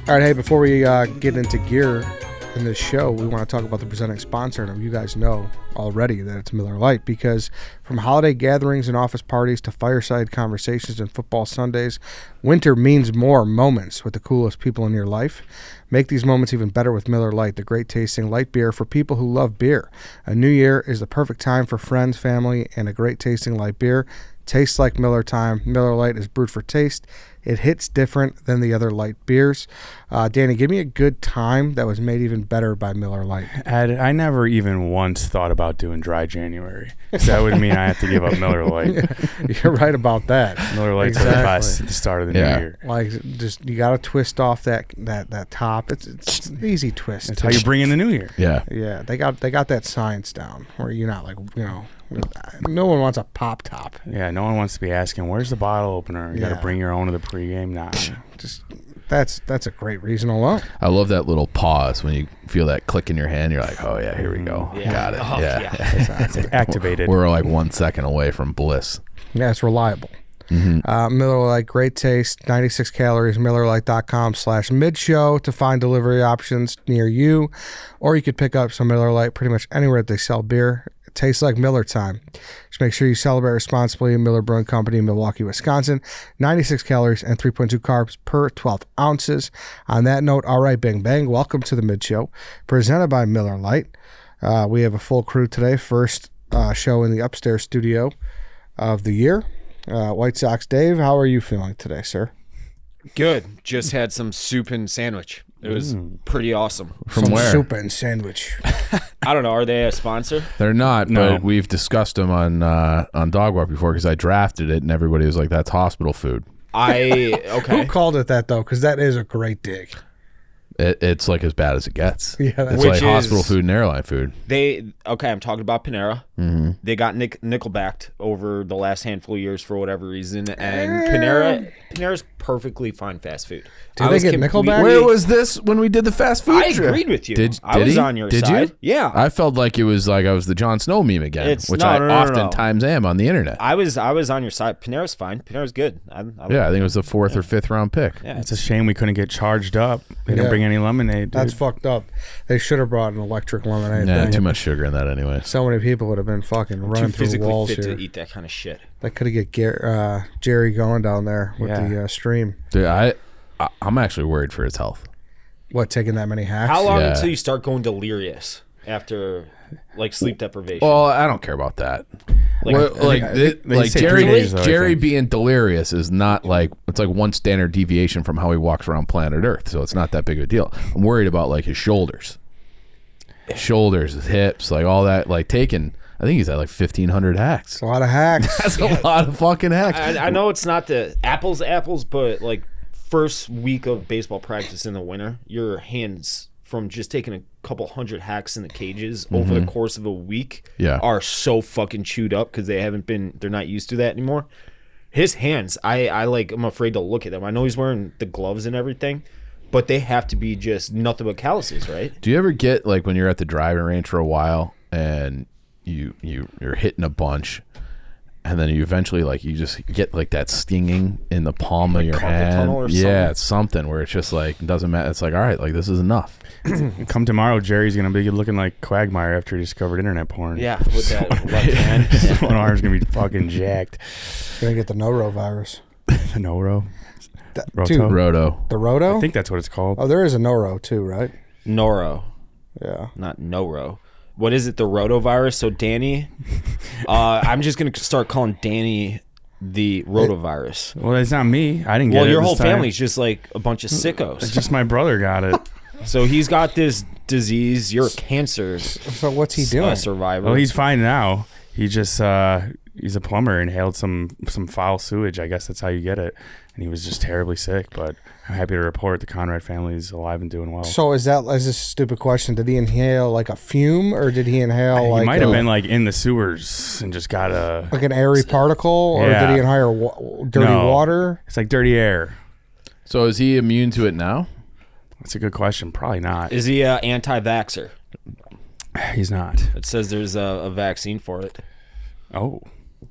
All right, hey, before we get into gear in this show, we want to talk about the presenting sponsor. And you guys know already that it's Miller Lite, because from holiday gatherings and office parties to fireside conversations and football Sundays, winter means more moments with the coolest people in your life. Make these moments even better with Miller Lite, the great tasting light beer for people who love beer. A new year is the perfect time for friends, family, and a great tasting light beer. Tastes like Miller time. Miller Lite is brewed for taste. It hits different than the other light beers. Danny, give me a good time that was made even better by Miller Lite. I never even once thought about doing dry January. So that would mean I have to give up Miller Lite. You're right about that. Miller Lite's the best at the start of the new year. Like, just you got to twist off that top. It's an easy twist. That's how you bring in the new year. Yeah. They got that science down where you're not like, no one wants a pop top. Yeah, no one wants to be asking, where's the bottle opener? You got to bring your own to the pregame now. Just that's a great reason alone. I love that little pause when you feel that click in your hand. You're like, oh yeah, here we go. Yeah. Got it. Oh, yeah. It's activated. We're like 1 second away from bliss. Yeah, it's reliable. Mm-hmm. Miller Lite, great taste, 96 calories, MillerLite.com/midshow to find delivery options near you. Or you could pick up some Miller Lite pretty much anywhere that they sell beer. It tastes like Miller time. Just make sure you celebrate responsibly. Miller Brewing Company, Milwaukee, Wisconsin. 96 calories and 3.2 carbs per 12 ounces. On that note, all right, bang, bang. Welcome to the Mid Show, presented by Miller Lite. We have a full crew today. First show in the upstairs studio of the year. White Sox Dave, how are you feeling today, sir? Good. Just had some soup and sandwich. It was pretty awesome. From where? Soup and sandwich. I don't know. Are they a sponsor? They're not, No. but we've discussed them on Dog Walk before because I drafted it and everybody was like, that's hospital food. Okay. Who called it that, though? Because that is a great dig. It's like as bad as it gets. Yeah, that's it's Which like is- hospital food and airline food. I'm talking about Panera. Mm-hmm. They got nickelbacked over the last handful of years for whatever reason, and Panera's perfectly fine fast food. Did they get Nickelback? Where was this when we did the fast food I trip? agreed with you. Did I was he? on your Did side. you? Yeah. I felt like it was like I was the Jon Snow meme again, which No, I no, no. oftentimes am on the internet. I was on your side. Panera's fine. Panera's good. I think it was the 4th or 5th round pick. Yeah, It's a shame we couldn't get charged up. They didn't bring any lemonade, dude. That's fucked up. They should have brought an electric lemonade. Yeah, Dang too it. much sugar in that anyway. So many people would have been fucking too running through physically walls fit here. to eat that kind of shit. That could have get Jerry going down there with the stream. Dude, I'm actually worried for his health. What, taking that many hacks? How long Yeah. until you start going delirious after like sleep deprivation? Well, I don't care about that. Like- they say Jerry, 3 days, though, I Jerry think. being delirious is not like, it's like one standard deviation from how he walks around planet Earth, so it's not that big of a deal. I'm worried about like his shoulders, his hips, like all that, like taking. I think he's at like 1,500 hacks. It's a lot of hacks. That's a lot of fucking hacks. I know it's not the apples, but like first week of baseball practice in the winter, your hands from just taking a couple hundred hacks in the cages over the course of a week are so fucking chewed up because they're not used to that anymore. His hands, I'm afraid to look at them. I know he's wearing the gloves and everything, but they have to be just nothing but calluses, right? Do you ever get like when you're at the driving range for a while and you're hitting a bunch, and then you eventually like you just get like that stinging in the palm of your carpal tunnel or hand? Yeah, something? it's something where it's just like it doesn't matter. It's like, all right, like this is enough. Come tomorrow, Jerry's going to be looking like Quagmire after he discovered internet porn. Yeah, with that left hand. One arm's going to be fucking jacked. Gonna get the norovirus. The Noro. Dude, Roto. the roto? I think that's what it's called. Oh, there is a noro too, right? Noro, Yeah. not Noro. What is it? The rotovirus? So Danny, I'm just gonna start calling Danny the rotovirus. Well, it's not me. I didn't get it. Well, your this whole time. family's just like a bunch of It's sickos. just my brother got it. So he's got this disease. You're a cancer So what's he doing? survivor. Well, he's fine now. He just he's a plumber, inhaled some foul sewage. I guess that's how you get it. And he was just terribly sick. But I'm happy to report the Conrad family is alive and doing well. So is this a stupid question? Did he inhale like a fume, or did he inhale He like might have been like in the sewers and just got a. like an airy particle, or Yeah. did he inhale dirty No. water? It's like dirty air. So is he immune to it now? That's a good question. Probably not. Is he an anti-vaxxer? He's not. It says there's a vaccine for it. Oh.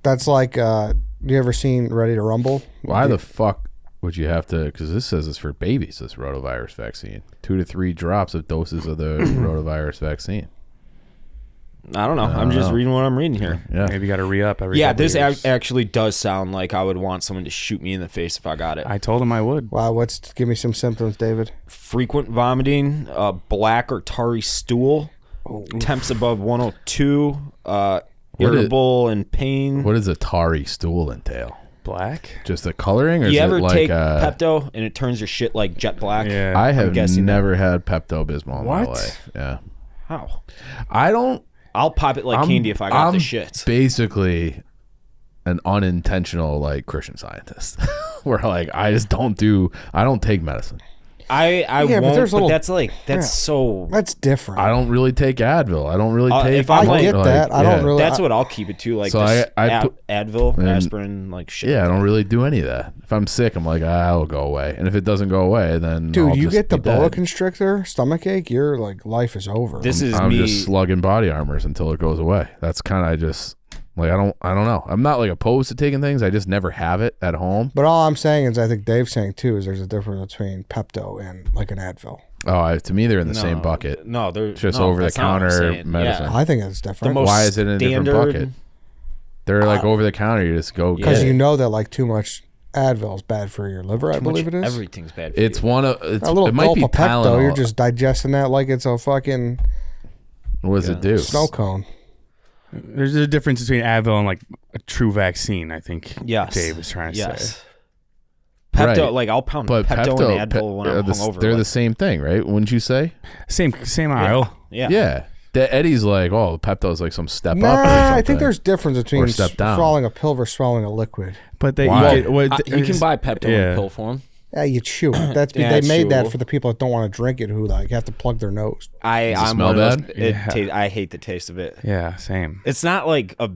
That's like, you ever seen Ready to Rumble? Why the fuck would you have to? Because this says it's for babies. This rotavirus vaccine, 2 to 3 drops of doses of the rotavirus vaccine. I don't know. I'm just reading what I'm reading here. Yeah, maybe you got to re-up every. Yeah, couple this years. actually does sound like I would want someone to shoot me in the face if I got it. I told him I would. Wow, give me some symptoms, David. Frequent vomiting, black or tarry stool, temps above 102, irritable and pain. What does a tarry stool entail? Black? Just the coloring, or You is ever it like take Pepto and it turns your shit like jet black? Yeah. I have guessing never had Pepto-Bismol in my What? life. Yeah, How? I don't. I'll pop it like candy if I got the shits. Basically an unintentional like Christian Scientist, where like I don't take medicine. I Yeah, but won't, there's but little- that's so. That's different. I don't really take Advil. I don't really take. if I'm I get like, that. I don't really. That's what I'll keep it to. Like So this I put- Advil, and- aspirin, like shit. Yeah, I don't really do any of that. If I'm sick, I'm like, it'll go away. And if it doesn't go away, then Dude, I'll you just get the be boa dead. constrictor, stomach ache, your like life is over. This is I'm me. just slugging body armors until it goes away. That's kind of just like I don't know. I'm not like opposed to taking things. I just never have it at home. But all I'm saying is, I think Dave's saying too, is there's a difference between Pepto and like an Advil. To me, they're in the same bucket. No, they're Just no, over the that's not what I'm counter saying. medicine. Yeah. I think it's different. The most Why is it in a different standard- bucket? They're like over the counter. You just go Because get you it. know that like too much Advil is bad for your liver. I believe it is. Everything's bad for It's you. one of A little it might gulp be of Pepto, Tylenol. you're just digesting that like it's a fucking What does it do? snow cone. There's a difference between Advil and like a true vaccine. I think. Yes. Dave was trying to say. Yes. Pepto, Right. like I'll pound But Pepto, Pepto, and Advil when I'm hungover. they're like, the same thing, right? Wouldn't you say? Same aisle. yeah. Yeah. Eddie's like, oh, Pepto's like some step up. Or Nah, something. I think there's difference between step down. swallowing a pill versus swallowing a liquid. But they Why? You can buy Pepto in Yeah. pill form. Yeah, you chew it. That's Yeah, they it's made that chewable. for the people that don't want to drink it, who like have to plug their nose. it I'm smell one of those- bad? I hate the taste of it. Yeah, same. It's not like a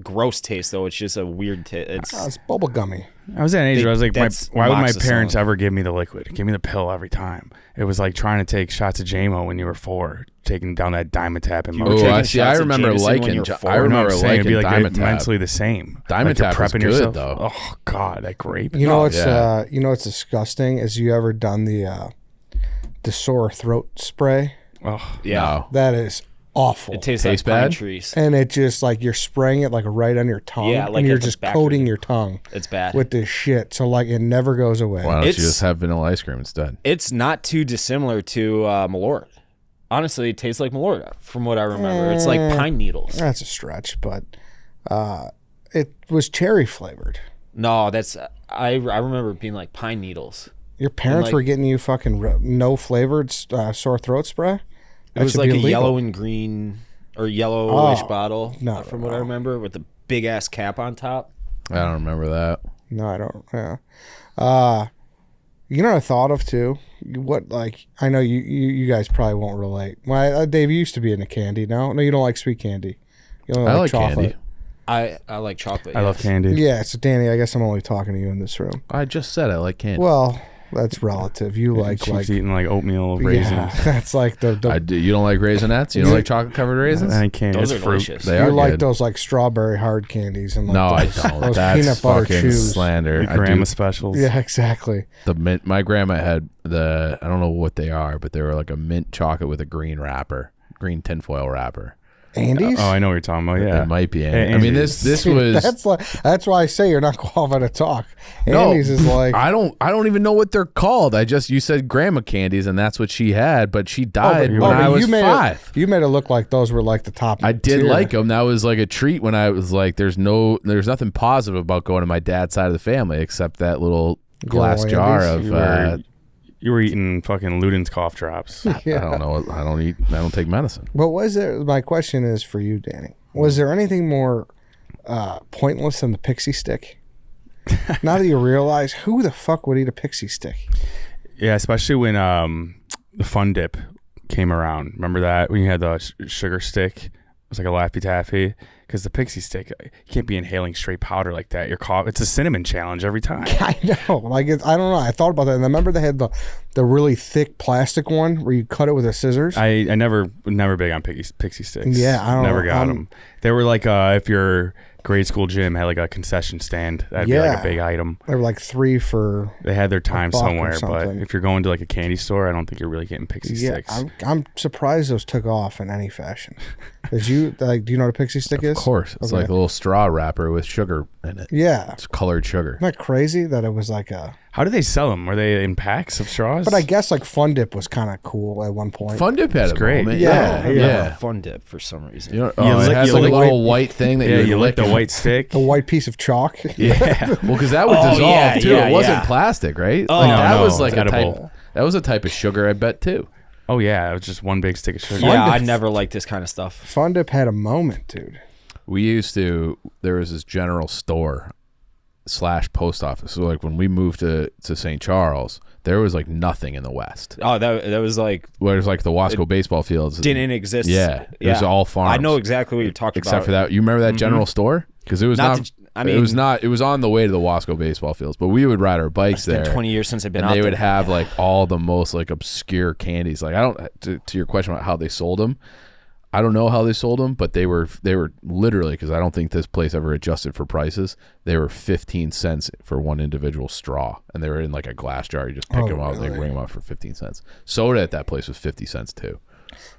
gross taste though. It's just a weird taste. It's bubble gummy. I was at an age where I was like, That's why would my amoxicillin. parents ever give me the liquid? Give me the pill every time. It was like trying to take shots of JMO when you were 4, taking down that Dimetapp and were Oh, taking I see. I shots of remember Jameson when liking. you're 4. I I remember remember saying it'd liking be like Dimetapp. mentally the same. Dimetapp like you're was prepping good, yourself. though. Oh God, that grape. You know what's yeah. you know what's disgusting is you ever done the sore throat spray? Oh, Yeah. No. That is awful. It tastes Tastes like pine bad? trees. And it just like you're spraying it like right on your tongue. Yeah, like and you're at the just back of coating it. your tongue It's bad. with this shit. So like it never goes away. Why don't you It's- just have vanilla ice cream instead? It's not too dissimilar to Malort. Honestly, it tastes like Malort from what I remember. It's like pine needles. That's a stretch, but it was cherry flavored. No, that's I remember it being like pine needles. Your parents like- were getting you fucking no flavored sore throat spray? It was like a illegal. yellow and green or yellowish Oh, bottle, no, from no, what I no. remember, with the big ass cap on top. I don't remember that. No, I don't. Yeah. You know what I thought of too? What like I know you guys probably won't relate. Well, Dave, you used to be into candy. No, you don't like sweet candy. You only I like like chocolate. candy. I like chocolate. I love yes. candy. Yeah, so Danny, I guess I'm only talking to you in this room. I just said I like candy. Well, that's relative. You like She's eating like oatmeal raisins. yeah, that's like the I do. You don't like Raisinets? You don't like chocolate covered raisins? I candy. Those It's are fruit. delicious. They you are like good. those like strawberry hard candies and like No, those, I don't. those That's peanut butter fucking chews. slander. The I do. grandma specials. Yeah, exactly. The mint. My grandma had the. I don't know what they are, but they were like a mint chocolate with a green wrapper, green tinfoil wrapper. Andes. Oh, I know what you're talking about. Yeah. It might be. Hey, I mean, Andes. this was. that's why I say you're not qualified to talk. No, Andes is like I don't even know what they're called. You said grandma candies, and that's what she had, but she died when I was 5. You made it look like those were like the top. I did tier. like them. That was like a treat when I was like, there's nothing positive about going to my dad's side of the family except that little glass Little jar Andes. of. You were eating fucking Luden's cough drops. Yeah. I don't know. I don't take medicine. But was there? My question is for you, Danny. Was there anything more pointless than the pixie stick? Now that you realize, who the fuck would eat a pixie stick? Yeah, especially when the Fun Dip came around. Remember that when you had the sugar stick? It was like a Laffy Taffy. Because the pixie stick, you can't be inhaling straight powder like that. It's a cinnamon challenge every time. I know. Like I don't know. I thought about that, and I remember they had the really thick plastic one where you cut it with a scissors. I never big on pixie sticks. Yeah, I don't never know. got them. They were like if you're grade school gym had like a concession stand. That'd be like a big item. They were like 3 for. They had their time $1 or somewhere, but something. if you're going to like a candy store, I don't think you're really getting Pixie sticks. I'm surprised those took off in any fashion. Did you do you know what a Pixie stick is? Of course. It's like a little straw wrapper with sugar in it. Yeah. It's colored sugar. Isn't that crazy that it was like a... How do they sell them? Were they in packs of straws? But I guess like Fun Dip was kind of cool at one point. Fun Dip had a great. moment. Yeah. Yeah. Fun Dip for some reason. You know, You it has lick like a the little white thing that you lick lick the white stick. The white piece of chalk. Yeah. Well, because that would dissolve yeah, too. yeah, it wasn't yeah. plastic, right? Oh, like, no, that no, was like it's a type. edible. That was a type of sugar, I bet too. Oh yeah, it was just one big stick of sugar. Yeah, I never liked this kind of stuff. Fun Dip had a moment, dude. We used to. There was this general store / post office. So like when we moved to St. Charles, there was like nothing in the West. Oh, that was like Where it's like the Wasco baseball fields didn't exist. Yeah, it was all farms. I know exactly what you're talking except about. for that. You remember that general store? Because it was Not not. the- I mean- it was not. It was on the way to the Wasco baseball fields, but we would ride our bikes It's been there. 20 years since I've been and out they there. would have like all the most like obscure candies. Like I don't to your question about how they sold them. I don't know how they sold them, but they were literally, because I don't think this place ever adjusted for prices. They were 15 cents for one individual straw, and they were in like a glass jar. You just pick them up, they bring them out for 15 cents. Soda at that place was 50 cents too.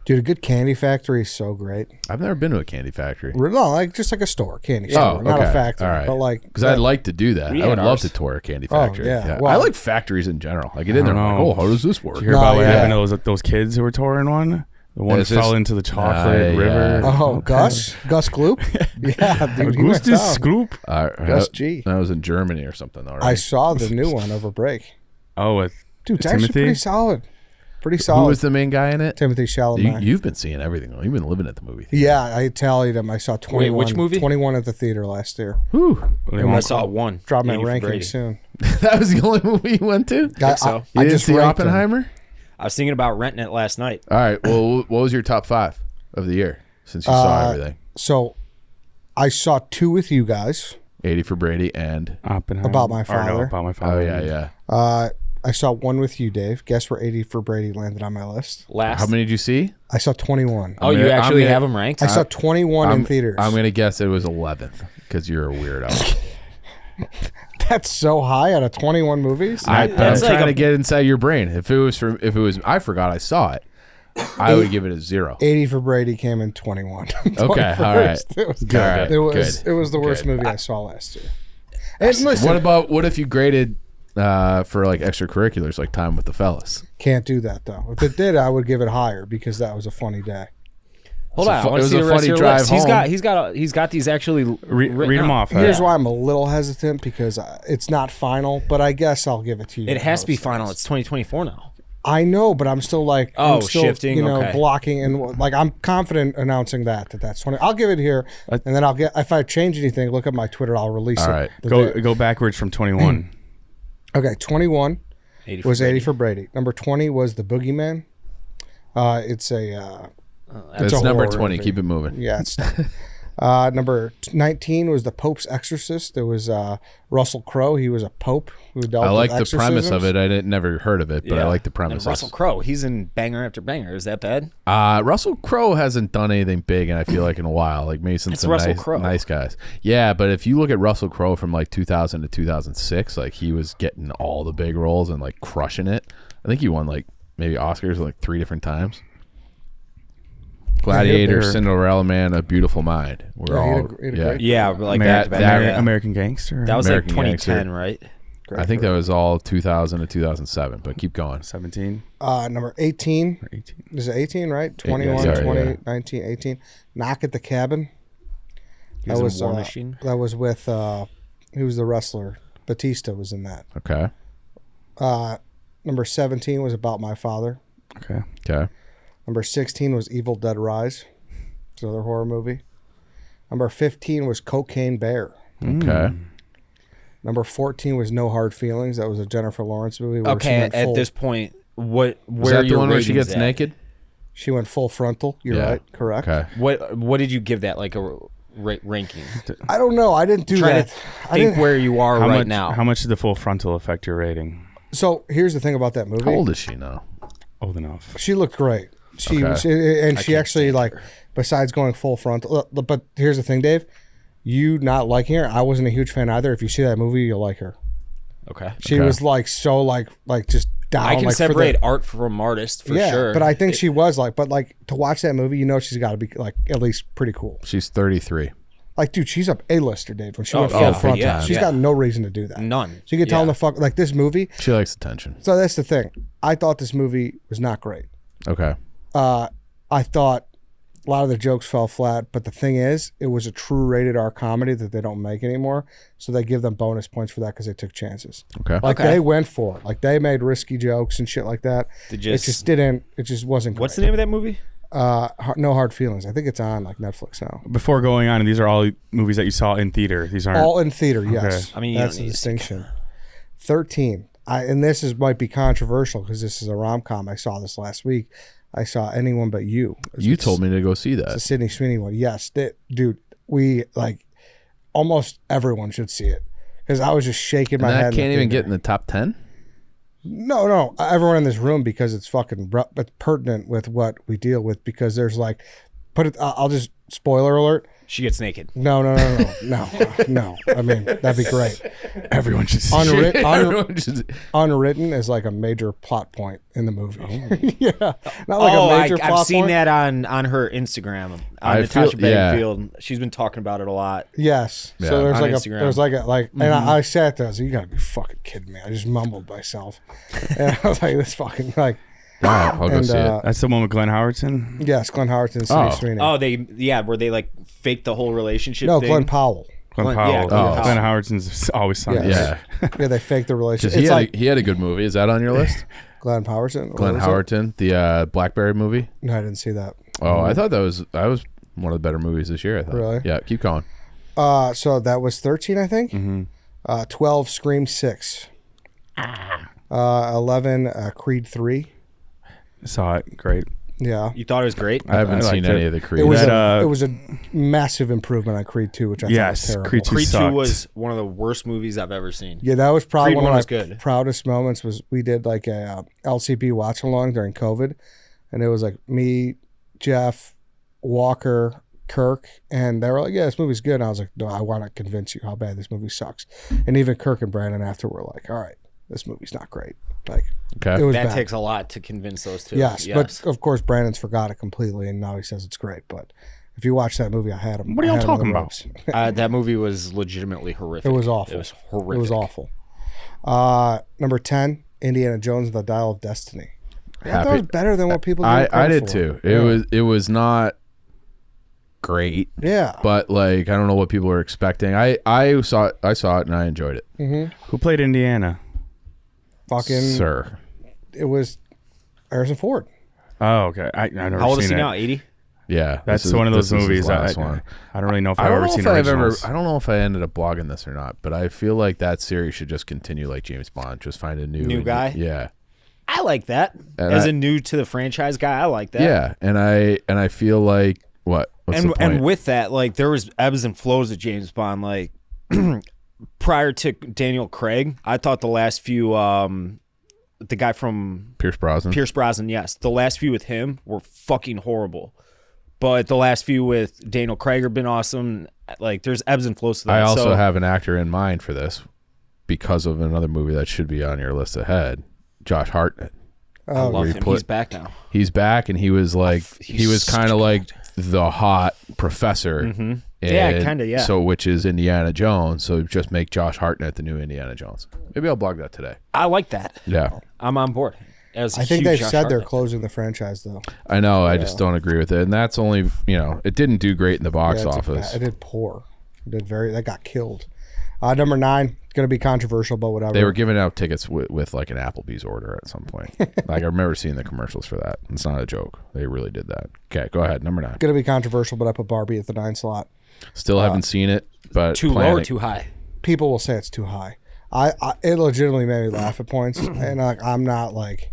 Dude, a good candy factory is so great. I've never been to a candy factory. No, like just like a store, candy store, not a factory. All right. But like, because I'd like to do that. We I would had love ours. to tour a candy factory. yeah. I Well- like factories in general. I get in there, I I'm don't like, know. oh, how does this work? Did you hear about what yeah. happened to those kids who were touring one? The one It's fell just- into the chocolate river. yeah. oh, Gus Gloop, yeah, dude, he went Augustus down. Scoop. Gus G. That was in Germany or something, though, right? I saw the new one over break. Oh, with Dude, it's actually Timothy? pretty solid. Pretty Who solid. was the main guy in it? Timothy Chalamet. You've been seeing everything, though. You've been living at the movie theater. Yeah, I tallied them. I saw 21. which movie? 21 at the theater last year. Whew. I saw one. Drop my 80 for ranking Brady. soon. That was the only movie you went to? so. You didn't see ranked them. Oppenheimer? I was thinking about renting it last night. All right. Well, what was your top 5 of the year since you saw everything? So I saw 2 with you guys. 80 for Brady and... Oppenheimer. About My Or no, Father. About My Father. Oh, yeah. I saw 1 with you, Dave. Guess where 80 for Brady landed on my list? Last. How many did you see? I saw 21. Oh, I'm you gonna- actually I'm gonna- have them ranked? I saw 21 in theaters. I'm going to guess it was 11th because you're a weirdo. That's so high out of 21 movies. I'm That's like trying a- to get inside your brain. If it was, I forgot I saw it. I would give it a 0. 80 for Brady came in 21. Okay, all right. It was All right, It was the worst good. movie I saw last year. And listen, What if you graded for like extracurriculars, like Time with the Fellas? can't do that though. If it did, I would give it higher because that was a funny day. Hold on, I it want to was see a the rest funny of your drive list. home. He's got these actually Read them off. Here's why I'm a little hesitant because it's not final, but I guess I'll give it to you. It has to be Those final. things. It's 2024 now. I know, but I'm still like, Oh, I'm still, shifting? Okay. blocking and like I'm confident announcing that's 20. I'll give it here, and then I'll get if I change anything, look at my Twitter. I'll release All it. right. the day. Go backwards from 21. Okay, 21 80 for was Brady. 80 for Brady. Number 20 was The Boogeyman. It's a It's a number horror 20. movie. Keep it moving. Yeah, it's number 19 was The Pope's Exorcist. There was Russell Crowe. He was a pope who dealt I like with the premise of exorcisms. it. I didn't never heard of it, but I like the And premise. Russell Crowe, he's in banger after banger. Is that bad? Russell Crowe hasn't done anything big, and I feel like in a while, like maybe since It's some Russell nice, Crowe. nice guys. Yeah, but if you look at Russell Crowe from like 2000 to 2006, like he was getting all the big roles and like crushing it. I think he won like maybe Oscars like 3 different times. Gladiator, they're- Cinderella Man, A Beautiful Mind. We're Yeah, he had all a- he had a yeah. great- Yeah, but like Amer- back to back. that- Yeah. American Gangster. That was American like Gangster. 2010, right? I think that was all 2000 to 2007. But keep going. 17 Number 18. or 18. Is it 18, right? 21, sorry, 20, yeah. 19, 18. Knock at the Cabin. He was in War Machine. That was with, who was the wrestler? Batista was in that. Okay. Number 17 was About My Father. Okay. Okay. Number 16 was Evil Dead Rise. It's another horror movie. Number 15 was Cocaine Bear. Okay. Number 14 was No Hard Feelings. That was a Jennifer Lawrence movie. Where she Okay, went at full, this point, where Was that the your one where she ratings gets at? naked? she went full frontal. You're Yeah. right. Correct. Okay. What did you give that like a ranking? I don't know. I didn't do Try that. to I think didn't, where you are How right much? now. How much did the full frontal affect your rating? so here's the thing about that movie. How old is she now? Old enough. She looked great. She Okay. was, and she can't actually stand like, her. besides going full frontal. But here's the thing, Dave. you not liking her, I wasn't a huge fan either. If you see that movie, you'll like her. Okay. She was like so like just down. I can like, separate art from artist for sure. But I think she was like, but like to watch that movie, you know, she's got to be like at least pretty cool. She's 33. Like, dude, she's a A-lister, Dave. When she went yeah, full front, yeah, she's got no reason to do that. None. So you can tell in the fuck like this movie. She likes attention. So that's the thing. I thought this movie was not great. Okay. I thought a lot of the jokes fell flat, but the thing is, it was a true rated R comedy that they don't make anymore. So they give them bonus points for that because they took chances. Okay. Like they went for it. Like they made risky jokes and shit like that. It just wasn't great. What's the name of that movie? No Hard Feelings. I think it's on like Netflix now. Before going on, these are all movies that you saw in theater. These aren't all in theater. Yes. I mean, you that's don't the need distinction. 13. And this might be controversial because this is a rom-com. I saw this last week. I saw Anyone But You. You told me to go see It's a that. Sydney Sweeney one. Yes, dude. We like almost everyone should see it because I was just shaking my And head. that in the can't even theater. get in the top 10? No, everyone in this room because it's fucking it's pertinent with what we deal with because there's like, I'll just spoiler alert. She gets naked. No. I mean, that'd be great. everyone should see it. Unwritten is like a major plot point in the movie. Yeah, not like a major plot I've seen point. that on her Instagram. I Natasha feel- yeah. Bedingfield. She's been talking about it a lot. Yes. Yeah. So On Instagram. and I sat there. I was like, you gotta be fucking kidding me. I just mumbled myself, and I was like, this fucking like. All right, I'll go And, see it. That's the one with Glenn Howerton. Yes, Glenn Howerton, Sydney Oh. Sweeney. Oh, where they like faked the whole relationship no, thing. Glenn Powell. Glenn Glenn- yeah, Powell. Glenn Powell. Glenn Howerton's always sunny. Yes. Yeah. Yeah, they faked the relationship. He It's like he had a good movie. Is that on your list? Glenn Howerton. Glenn What was it? Howerton, the Blackberry movie. No, I didn't see that. Oh, I thought that was one of the better movies this year. I thought. Really? Yeah. Keep going. So that was 13, I think. 12, Scream 6. 11, Creed 3. Saw it. Great. Yeah. You thought it was great? I haven't I seen liked any it. of the Creed. It was That, it was a massive improvement on Creed 2, which I thought Yes, was terrible. Creed 2 Creed 2 sucked. was one of the worst movies I've ever seen. Yeah, that was probably Creed one of 1 my was good. proudest moments. Was we did like a LCP watch along during COVID, and it was like me, Jeff, Walker, Kirk, and they were like, "Yeah, this movie's good." And I was like, "No, I want to convince you how bad this movie sucks." And even Kirk and Brandon after were like, "All right, this movie's not great." Like, Okay. it was That bad. takes a lot to convince those two. Yes, but of course Brandon's forgot it completely, and now he says it's great. But if you watch that movie, I had him. What are y'all I had him on talking the about? ropes. That movie was legitimately horrific. It was awful. It was horrific. It was awful. Number 10, Indiana Jones and the Dial of Destiny. I thought it was better than what people. I did too. It was not great, Yeah. but like I don't know what people were expecting. I saw it and I enjoyed it. Who played Indiana? Fucking. Sir, It was Harrison Ford. Oh, okay. I've never How old seen is he it. now? 80? yeah, That's this is- one of those this is his movies. last one. I don't really know if I I've don't ever know seen if I've ever. originals. I don't know if I ended up blogging this or not, but I feel like that series should just continue like James Bond. Just find a new guy? Yeah, I like that. And As a new to the franchise guy, I like that. yeah, and I feel like what's the point? And with that, like there was ebbs and flows of James Bond. Like prior to Daniel Craig, I thought the last few, the guy from Pierce Brosnan. yes, the last few with him were fucking horrible. But the last few with Daniel Craig have been awesome. Like there's ebbs and flows to that. I also So, have an actor in mind for this because of another movie that should be on your list ahead. Josh Hartnett. I love he him. put- He's back now. He's back, and he was like He's he was such kind a of good like actor. the hot professor. Mhm. Yeah, And kinda, yeah. So which is Indiana Jones. So just make Josh Hartnett the new Indiana Jones. Maybe I'll blog that today. I like that. Yeah, I'm on board. As a I think huge they've Josh said they're Hartnett. closing the franchise though. I know. I just don't agree with it, and that's only it didn't do great in the box Yeah, office. It did poor. It did that got killed. Number 9, gonna be controversial, but whatever. They were giving out tickets with like an Applebee's order at some point. Like I remember seeing the commercials for that. It's not a joke. They really did that. Okay, go ahead. Number 9. gonna be controversial, but I put Barbie at the 9 slot. Still haven't seen it, but Too low or too high? People will say it's too high. It legitimately made me laugh at points, and like I'm not like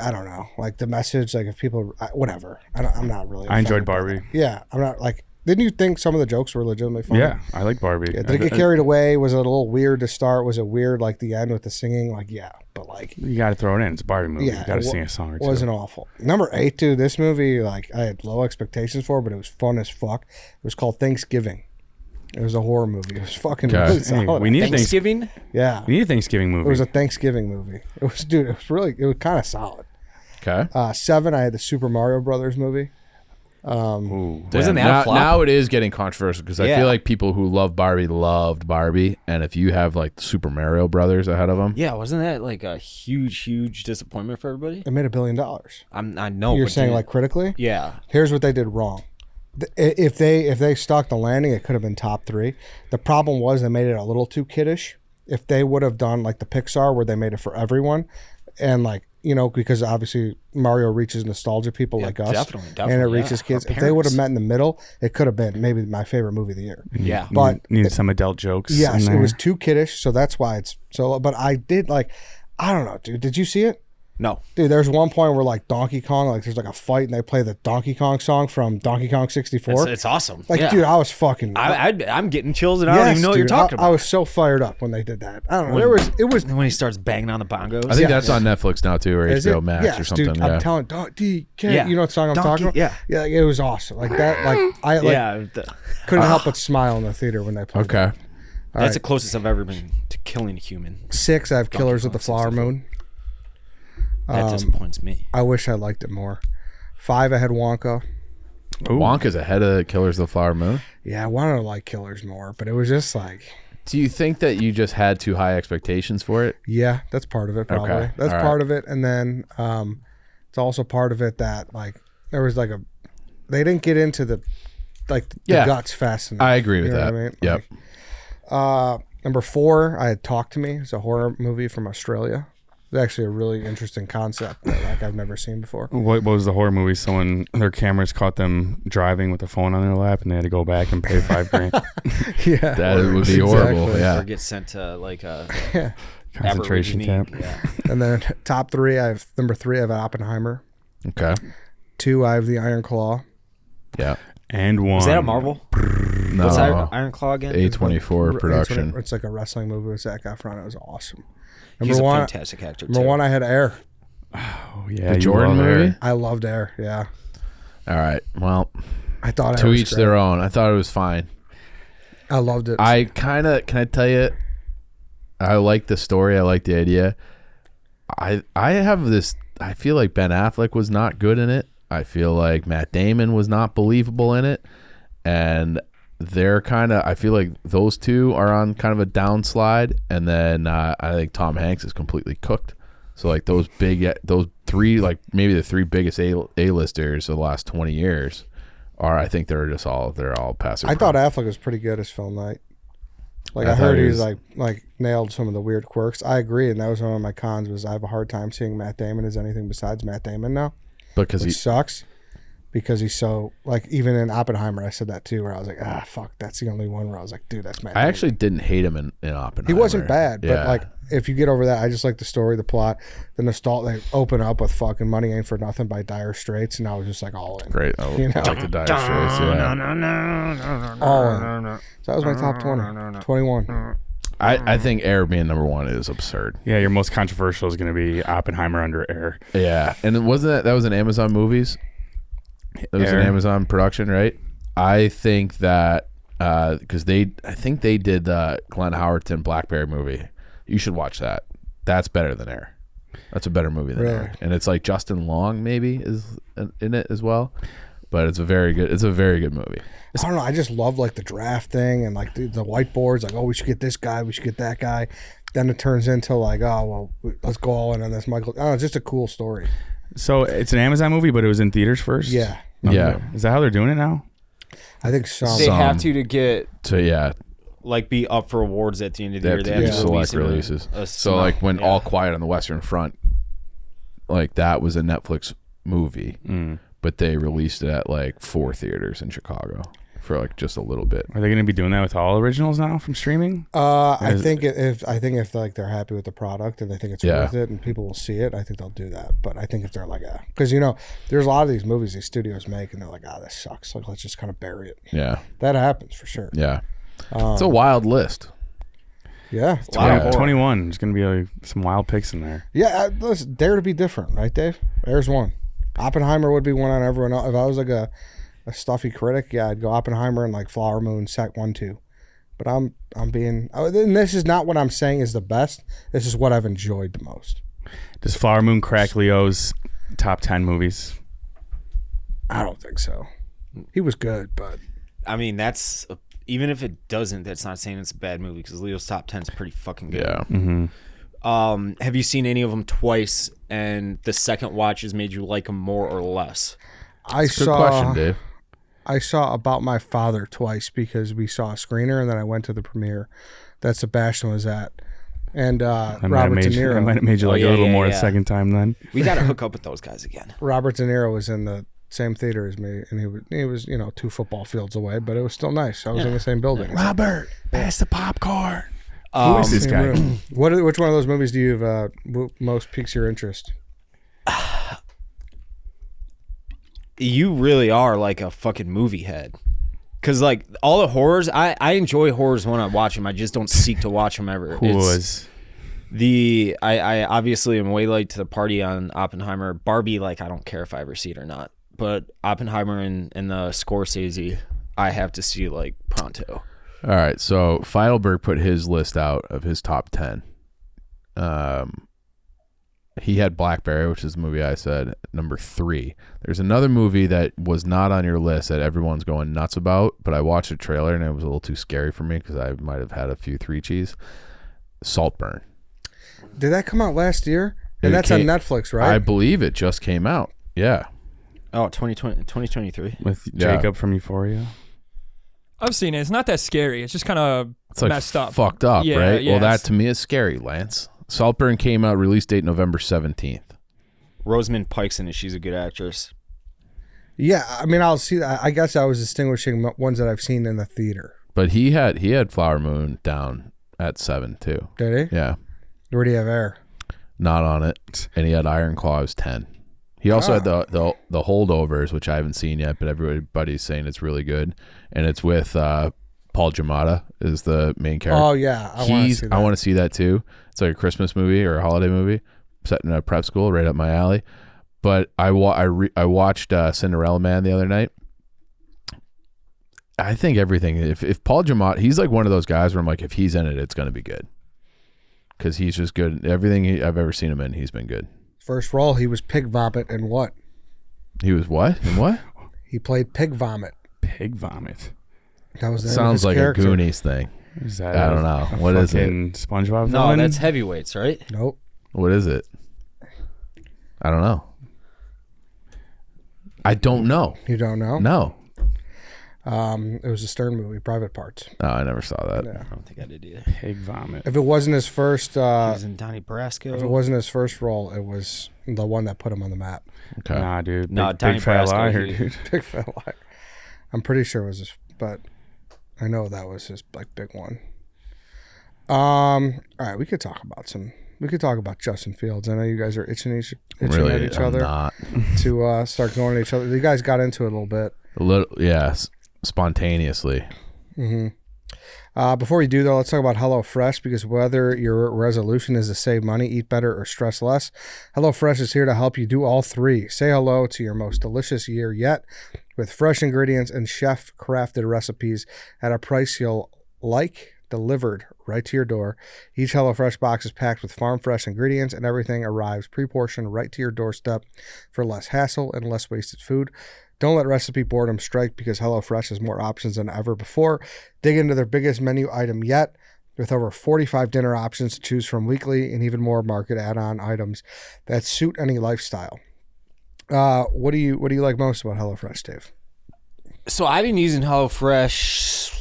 I don't know, like the message, like if people whatever. I'm not really. I enjoyed offended by Barbie. that. Yeah, I'm not like. Didn't you think some of the jokes were legitimately funny? Yeah, I like Barbie. Yeah, did it get carried away? Was it a little weird to start? Was it weird like the end with the singing? Like yeah, but like You got to throw it in. It's a Barbie movie. yeah, You got to sing a song or two. Wasn't awful. Number 8, dude. This movie, like I had low expectations for, but it was fun as fuck. It was called Thanksgiving. It was a horror movie. It was fucking Okay. really Hey, solid. we need a Thanksgiving. Yeah. We need a Thanksgiving movie. It was a Thanksgiving movie. It was, dude. It was kind of solid. Okay. 7. I had the Super Mario Brothers movie. Ooh. Wasn't that a now, flop? now it is getting controversial because I Yeah. feel like people who love Barbie loved Barbie, and if you have like the Super Mario Brothers ahead of them, Yeah, wasn't that like a huge disappointment for everybody? It made $1 billion. I know. You're but saying dude, like critically? yeah. Here's what they did wrong. If they stuck the landing, it could have been top 3. The problem was they made it a little too kiddish. If they would have done like the Pixar where they made it for everyone, and like, you know, because obviously Mario reaches nostalgia people like us, definitely, and it reaches yeah. kids. Our If they would have parents. met in the middle, it could have been maybe my favorite movie of the year. Yeah. But needed some adult jokes. yes, in it there. was too kiddish, so that's why it's so. But I did like, I don't know, dude. Did you see it? No. Dude, there's one point where like Donkey Kong, like there's like a fight and they play the Donkey Kong song from Donkey Kong 64. It's awesome. Like, yeah. dude, I was fucking. I'm getting chills and I don't even know what you're dude, talking about. I was so fired up when they did that. I don't know. It was. when he starts banging on the bongos. I think that's on Netflix now too, or Is HBO it? Max Yes, or something. dude, yeah. I'm telling DK, Yeah. you know what song I'm Donkey, talking about? yeah. Yeah, it was awesome. Like that, like I like yeah. couldn't help but smile in the theater when they played. Okay. All That's right. the closest I've ever been to killing a human. 6, I have Killers of Kong the Flower 64. Moon. That disappoints me. I wish I liked it more. 5, I had Wonka. Ooh. Wonka's ahead of Killers of the Flower Moon. Yeah, I wanted to like Killers more, but it was just like, Do you think that you just had too high expectations for it? yeah, that's part of it probably. Okay, That's all right. part of it, and then it's also part of it that like there was like they didn't get into the Yeah. guts fast enough. I agree with You know that. what I mean? Yep. Like, number 4, I had Talk to Me. It's a horror movie from Australia. It's actually a really interesting concept that like I've never seen before. What was the horror movie? Someone, their cameras caught them driving with a phone on their lap, and they had to go back and pay $5,000 Yeah, That would be horrible. Exactly. Yeah. Or get sent to like a concentration camp. Yeah. And then top 3, I have number 3, I have Oppenheimer. Okay. 2, I have The Iron Claw. Yeah. And one. Is that a Marvel? No. What's Iron Claw again? A24 production. It's like a wrestling movie with Zac Efron. It was awesome. He's Number a 1, fantastic actor too. number 1, I had Air. Oh yeah, The you Jordan love movie? Air. I loved Air. Yeah, All right. Well, I thought Air to was each great. their own. I thought it was fine. I loved it. can I tell you, I like the story. I like the idea. I have this, I feel like Ben Affleck was not good in it. I feel like Matt Damon was not believable in it. And they're I feel like those two are on kind of a downslide. And then I think Tom Hanks is completely cooked. So like those 3, like maybe the 3 biggest A-listers of the last 20 years I think they're all passing. I thought Affleck was pretty good as Phil Knight. Like I I thought heard he he's was- like nailed some of the weird quirks. I agree, and that was one of my cons. Was I have a hard time seeing Matt Damon as anything besides Matt Damon now, because which sucks. Because he's so like even in Oppenheimer, I said that too, where I was like, fuck, that's the only one where I was like, dude, that's Matt. I Damon. actually didn't hate him in Oppenheimer. He wasn't bad, but Yeah. like if you get over that, I just like the story, the plot, the nostalgia. They open up with fucking Money Ain't for Nothing by Dire Straits, and I was just like all in. Great. I You know? like the Dire Straits. Yeah. All in. So that was my top 20. 21. I think Air being number 1 is absurd. Yeah, your most controversial is going to be Oppenheimer under Air. Yeah, and it wasn't that was an Amazon Movies. That was an Air. Amazon production, right? I think that because I think they did the Glenn Howerton Blackberry movie. You should watch that. That's better than Air. That's a better movie than Really? Air. And it's like Justin Long maybe is in it as well. But it's a very good movie. I don't know. I just love like the draft thing and like the whiteboards. Like, oh, we should get this guy. We should get that guy. Then it turns into like, oh, well, let's go all in on this Michael. Oh, it's just a cool story. So it's an Amazon movie, but it was in theaters first. Yeah, Okay. Yeah. Is that how they're doing it now? I think some. They have to get So yeah, like be up for awards at the end of the they year. have to They do have to select release releases. a So like when yeah. All Quiet on the Western Front, like that was a Netflix movie, but they released it at like 4 theaters in Chicago for like just a little bit. Are they going to be doing that with all originals now from streaming? I think if like they're happy with the product and they think it's Yeah. worth it and people will see it, I think they'll do that. But I think if they're like, because there's a lot of these movies these studios make and they're like, this sucks. Like let's just kind of bury it. Yeah, That happens for sure. yeah. It's a wild list. Yeah, a lot of horror. 21. There's going to be like some wild picks in there. yeah. Listen, dare to be different, right, Dave? There's one. Oppenheimer would be one on everyone else. If I was like a stuffy critic, yeah, I'd go Oppenheimer and like Flower Moon, Sec 1, 2. But I'm being, and this is not what I'm saying is the best. This is what I've enjoyed the most. Does Flower Moon crack Leo's top 10 movies? I don't think so. He was good, but I mean, even if it doesn't, that's not saying it's a bad movie because Leo's top 10 is pretty fucking good. Yeah. Mm-hmm. Have you seen any of them twice, and the second watch has made you like them more or less? That's a good question, Dave. I saw About My Father twice because we saw a screener, and then I went to the premiere that Sebastian was at. And Robert De Niro. I might have made you like a little more the second time then. We got to hook up with those guys again. Robert De Niro was in the same theater as me, and he was 2 football fields away, but it was still nice. I was in the same building. Robert, pass the popcorn. Who is this guy? Which one of those movies do you have most piques your interest? You really are like a fucking movie head. Because, like, all the horrors, I enjoy horrors when I watch them. I just don't seek to watch them ever. I obviously am way late to the party on Oppenheimer. Barbie, like, I don't care if I ever see it or not. But Oppenheimer and the Scorsese, I have to see, like, pronto. All right, so Feidelberg put his list out of his top 10. He had Blackberry, which is the movie I said, number 3. There's another movie that was not on your list that everyone's going nuts about, but I watched a trailer and it was a little too scary for me because I might have had a few 3 cheese. Saltburn. Did that come out last year? And that's on Netflix, right? I believe it just came out. Yeah. Oh, 2023. With Jacob from Euphoria. I've seen it. It's not that scary. It's just kind of messed up. Fucked up, yeah, right? Yeah, well, that to me is scary, Lance. Saltburn came out, release date November 17th. Rosamund Pike's in it. She's a good actress. Yeah, I mean, I'll see that. I guess I was distinguishing ones that I've seen in the theater. But he had Flower Moon down at 7 too. Did he? Yeah. Where do you have Air? Not on it. And he had Iron Claws 10. He also had the Holdovers, which I haven't seen yet, but everybody's saying it's really good. And it's with Paul Giamatti is the main character. Oh yeah, I want to see that too. It's like a Christmas movie or a holiday movie set in a prep school right up my alley. But I watched Cinderella Man the other night. I think everything. If Paul Giamatti, he's like one of those guys where I'm like, if he's in it, it's going to be good. Because he's just good. Everything I've ever seen him in, he's been good. First role, he was Pig Vomit in what? He was what? In what? He played Pig Vomit. Pig Vomit. That was the sounds like character. A Goonies thing. Is that I don't know. What is it? SpongeBob No, villain? that's Heavyweights, right? Nope. What is it? I don't know. I don't know. You don't know? No. It was a Stern movie, Private Parts. No, I never saw that. Yeah. I don't think I did either. Pig Vomit. If it wasn't his first, He was in Donnie Brasco. if it wasn't his first role, it was the one that put him on the map. Okay. Nah, dude. Nah, Big Donnie fat Brasco, liar, he- dude. Big fat lie. I'm pretty sure it was his, but I know that was his like big one. All right, we could talk about Justin Fields. I know you guys are itching at each I'm other not. to start going at each other. You guys got into it a little bit. A little, yeah, spontaneously. Before we do, though, let's talk about HelloFresh, because whether your resolution is to save money, eat better, or stress less, HelloFresh is here to help you do all 3. Say hello to your most delicious year yet with fresh ingredients and chef-crafted recipes at a price you'll like, delivered right to your door. Each HelloFresh box is packed with farm-fresh ingredients, and everything arrives pre-portioned right to your doorstep for less hassle and less wasted food. Don't let recipe boredom strike, because HelloFresh has more options than ever before. Dig into their biggest menu item yet, with over 45 dinner options to choose from weekly, and even more market add-on items that suit any lifestyle. What do you like most about HelloFresh, Dave? So I've been using HelloFresh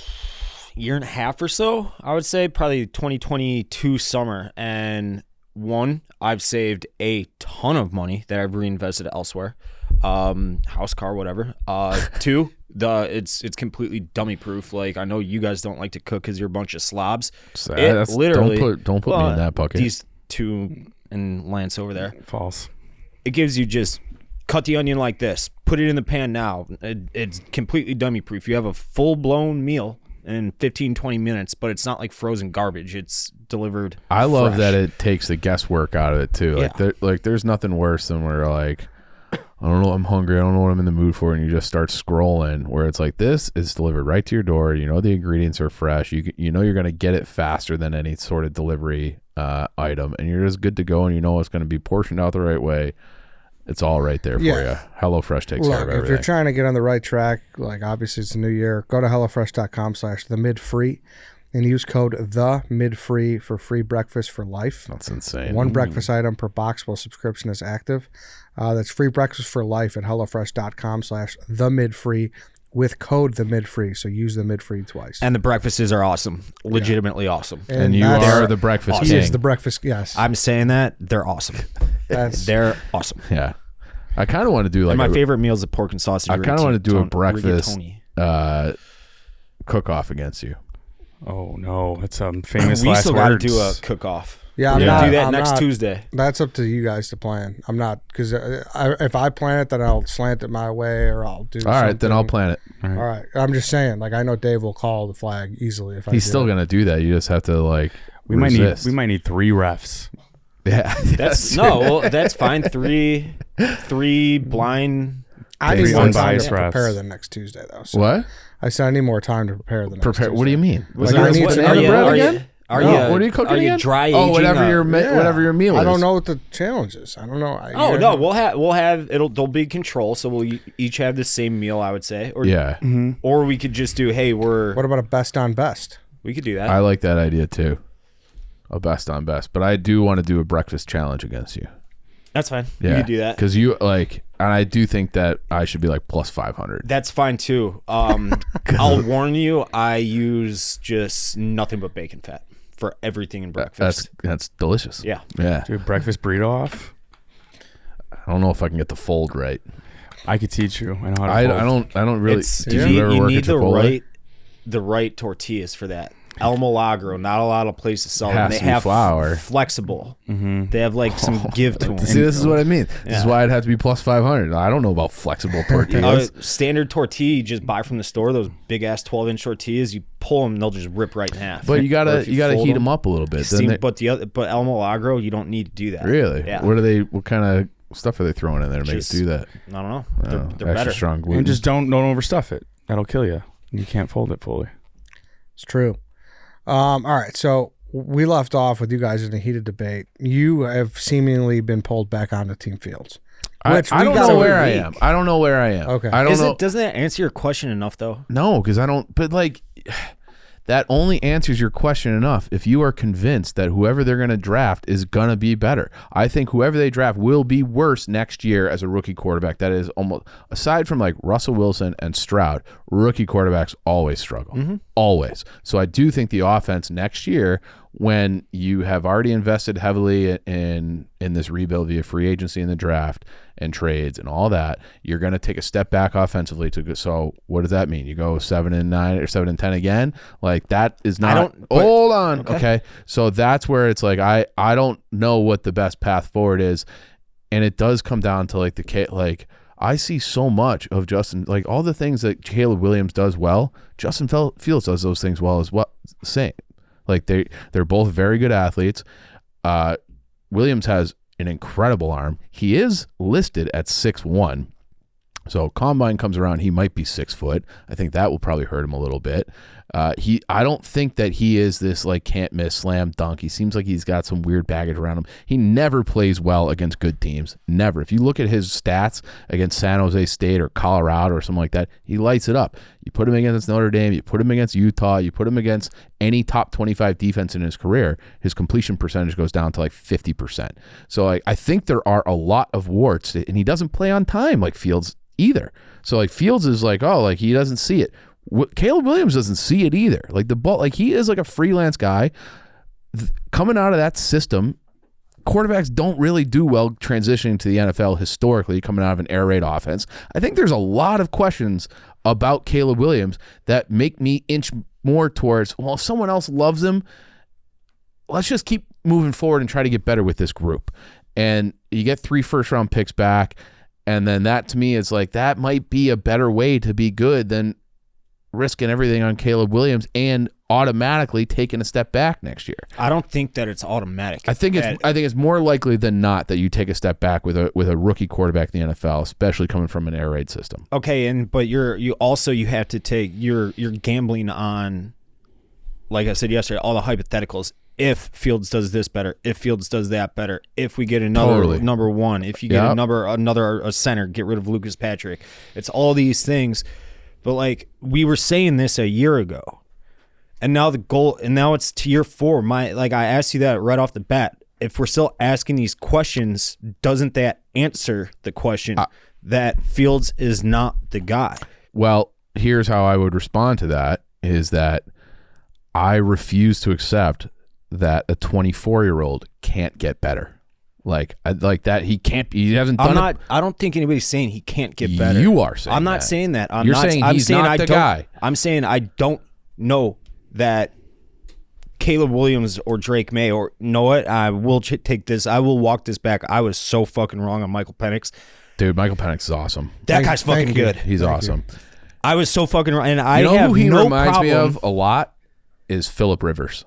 year and a half or so, I would say, probably 2022 summer. And one, I've saved a ton of money that I've reinvested elsewhere. House, car, whatever. 2, it's completely dummy proof. Like, I know you guys don't like to cook because you're a bunch of slobs. Literally, don't put me in that bucket. These 2 and Lance over there. False. It gives you just cut the onion like this, put it in the pan now. It's completely dummy proof. You have a full blown meal in 15-20 minutes, but it's not like frozen garbage. It's delivered. I love fresh. that it takes the guesswork out of it too. Yeah. Like there's nothing worse than where like, I don't know, I'm hungry, I don't know what I'm in the mood for, and you just start scrolling where it's like, this is delivered right to your door. You know the ingredients are fresh. You know you're going to get it faster than any sort of delivery item, and you're just good to go, and you know it's going to be portioned out the right way. It's all right there for you. HelloFresh takes care of everything. If you're trying to get on the right track, like obviously it's a new year, go to HelloFresh.com/themidfree and use code THEMIDFREE for free breakfast for life. That's insane. One breakfast item per box while subscription is active. That's free breakfast for life at HelloFresh.com/themidfree with code THEMIDFREE. So use the midfree twice. And the breakfasts are awesome. Legitimately awesome. And you are the breakfast king. He is the breakfast, yes. I'm saying that. They're awesome. They're awesome. Yeah. I kind of want to do like my favorite meal is the pork and sausage. I kind of want to do a breakfast cook-off against you. Oh no, it's famous. We last still got to words. do a cook-off. Yeah, We're gonna do that I'm next not- Tuesday. That's up to you guys to plan. I'm not, because if I plan it, then I'll slant it my way or I'll do All right, then I'll plan it. All right. I'm just saying, like, I know Dave will call the flag easily if He's still going to do that. You just have to, like, We might need 3 refs. Yeah. That's fine. Three blind. I need Three more time unbiased to prepare refs. than next Tuesday, though. So What? I said I need more time to prepare than next Tuesday. What do you mean? Like, I need to banana know- bread are you- again? Are No, you? what are you cooking Are you again? dry aging? whatever your meal is. I don't know what the challenge is. I don't know. No, we'll have they'll be control, so we'll each have the same meal, I would say. Or Yeah. or we could just do, hey, What about a best on best? we could do that. I like that idea too. A best on best. But I do want to do a breakfast challenge against you. That's fine. Yeah. We could do that. Because you, like, and I do think that I should be like plus 500. That's fine too. I'll warn you, I use just nothing but bacon fat for everything in breakfast. That's delicious. Yeah. Yeah. Do a breakfast burrito off. I don't know if I can get the fold right. I could teach you. I know how to. I fold. don't really. Did you ever you work need at Chipotle? the right tortillas for that. El Milagro, not a lot of places sell them. Has They to be have flour. flexible. They have like some give to them. See, this is what I mean. This is why I'd have to be plus 500. I don't know about flexible tortillas. Standard tortilla you just buy from the store, those big ass 12-inch tortillas, you pull them, they'll just rip right in half. But you Or gotta if heat fold them up a little bit. Then they- but El Milagro, you don't need to do that. really? Yeah. What kind of stuff are they throwing in there to make us do that? I don't know. Oh, They're extra better. strong gluten. And just don't overstuff it. That'll kill you. You can't fold it fully. It's true. All right. So we left off with you guys in a heated debate. You have seemingly been pulled back onto team fields. I Which don't we got know every where I week. am. I don't know where I am. Okay. I don't know. Doesn't that answer your question enough though? No, because I don't. But like, that only answers your question enough if you are convinced that whoever they're going to draft is going to be better. I think whoever they draft will be worse next year as a rookie quarterback. That is almost, aside from like Russell Wilson and Stroud, rookie quarterbacks always struggle. Always. So I do think the offense next year, when you have already invested heavily in this rebuild via free agency in the draft and trades and all that, you're going to take a step back offensively. So what does that mean? You go 7-9 or 7-10 again? Like, that is not. Hold on. Okay. So that's where it's like I don't know what the best path forward is, and it does come down to like I see so much of Justin, like all the things that Caleb Williams does well. Justin Fields does those things well as well. Same. Like they're both very good athletes. Williams has an incredible arm. He is listed at 6'1". So combine comes around, he might be 6 foot. I think that will probably hurt him a little bit. I don't think that he is this like can't miss slam dunk. He seems like he's got some weird baggage around him. He never plays well against good teams. Never. If you look at his stats against San Jose State or Colorado or something like that, he lights it up. You put him against Notre Dame, you put him against Utah, you put him against any top 25 defense in his career, his completion percentage goes down to like 50%. So I think there are a lot of warts, and he doesn't play on time like Fields either. So like Fields is like, oh, like he doesn't see it. Caleb Williams doesn't see it either. Like the ball, like he is like a freelance guy coming out of that system. Quarterbacks don't really do well transitioning to the NFL historically, coming out of an air raid offense. I think there's a lot of questions about Caleb Williams that make me inch more towards, well, if someone else loves him, let's just keep moving forward and try to get better with this group. And you get 3 first-round picks back, and then that to me is like, that might be a better way to be good than risking everything on Caleb Williams and automatically taking a step back next year. I don't think that it's automatic. I think it's more likely than not that you take a step back with a rookie quarterback in the NFL, especially coming from an air raid system. Okay, but you have to take you're gambling on, like I said yesterday, all the hypotheticals. If Fields does this better, if Fields does that better, if we get another number one, if you get a center, get rid of Lucas Patrick. It's all these things. But like we were saying this a year ago, and now it's to year 4. I asked you that right off the bat. If we're still asking these questions, doesn't that answer the question that Fields is not the guy? Well, here's how I would respond to that: is that I refuse to accept that a 24-year-old can't get better. Like that he can't. He hasn't done it. I don't think anybody's saying he can't get better. You are saying. I'm not that. saying that. You're saying he's not the guy. I'm saying I don't know that Caleb Williams or Drake May or know what. I will take this. I will walk this back. I was so fucking wrong on Michael Penix. Dude, Michael Penix is awesome. That guy's fucking good. He's awesome. I was so fucking wrong, and I have who he no reminds problem. Me of a lot is Phillip Rivers.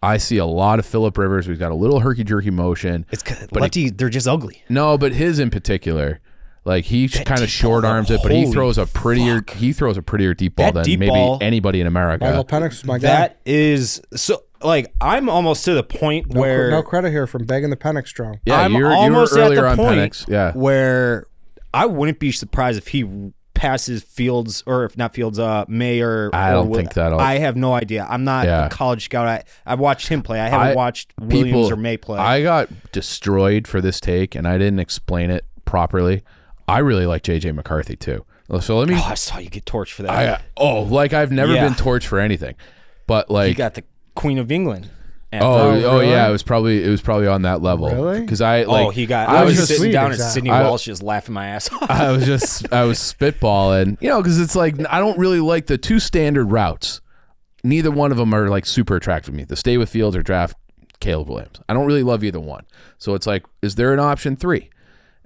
I see a lot of Phillip Rivers. We've got a little herky-jerky motion. It's lefty. They're just ugly. No, but his in particular, like he kind of short arms it, but he throws a prettier deep ball than maybe anybody in America. Michael Penix is my guy. That is so. Like I'm almost to the point where no credit here from begging the Penix drum. Yeah, I'm you're almost earlier at the on point Penix. Yeah, where I wouldn't be surprised if he passes Fields, or if not Fields, May or I don't think that'll. I have no idea. I'm not a college scout. I've watched him play. I haven't watched Williams or May play. I got destroyed for this take, and I didn't explain it properly. I really like J.J. McCarthy too. So let me. I saw you get torched for that. I've never been torched for anything, but like you got the Queen of England. Really? Yeah, it was probably on that level. Really? Because I was just sitting down at Sydney Walsh, just laughing my ass off. I was spitballing, because it's like I don't really like the two standard routes. Neither one of them are like super attractive to me. The stay with Fields or draft Caleb Williams. I don't really love either one. So it's like, is there an option 3?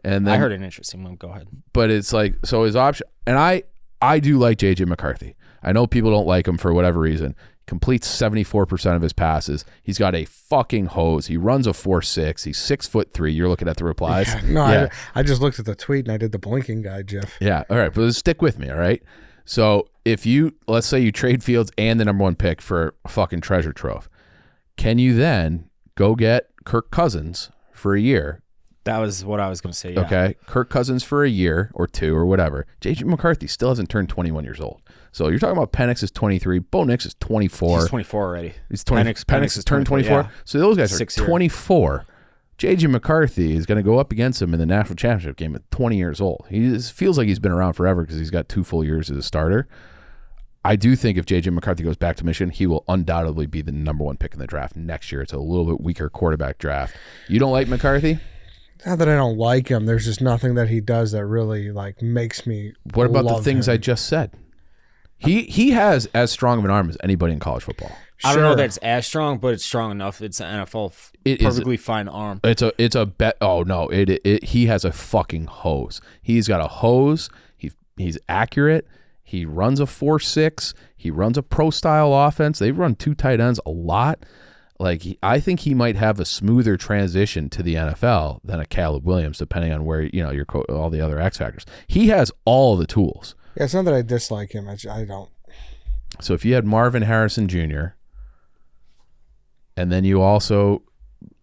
And then I heard an interesting one. Go ahead. But it's like, so his option, and I do like J.J. McCarthy. I know people don't like him for whatever reason. Completes 74% of his passes. He's got a fucking hose. He runs a 4.6. He's 6'3". You're looking at the replies. I just looked at the tweet and I did the blinking guy, Jeff. Yeah. All right, but stick with me. All right. So if let's say you trade Fields and the number 1 pick for a fucking treasure trove, can you then go get Kirk Cousins for a year? That was what I was going to say. Yeah. Okay, Kirk Cousins for a year or 2 or whatever. J.J. McCarthy still hasn't turned 21 years old. So you're talking about Penix is 23. Bo Nix is 24. He's 24 already. He's 20. Penix has turned 24. Yeah. So those guys are 24. J.J. McCarthy is going to go up against him in the national championship game at 20 years old. He feels like he's been around forever because he's got 2 full years as a starter. I do think if J.J. McCarthy goes back to Michigan, he will undoubtedly be the number 1 pick in the draft next year. It's a little bit weaker quarterback draft. You don't like McCarthy? Not that I don't like him. There's just nothing that he does that really like makes me. What about the things him. I just said? He has as strong of an arm as anybody in college football. I don't know that it's as strong, but it's strong enough. It's an NFL perfectly fine arm. It's a bet. Oh no, he has a fucking hose. He's got a hose. He's accurate. He runs a 4.6. He runs a pro style offense. They run 2 tight ends a lot. Like I think he might have a smoother transition to the NFL than a Caleb Williams, depending on where all the other X factors. He has all the tools. Yeah, it's not that I dislike him. I don't. So if you had Marvin Harrison Jr., and then you also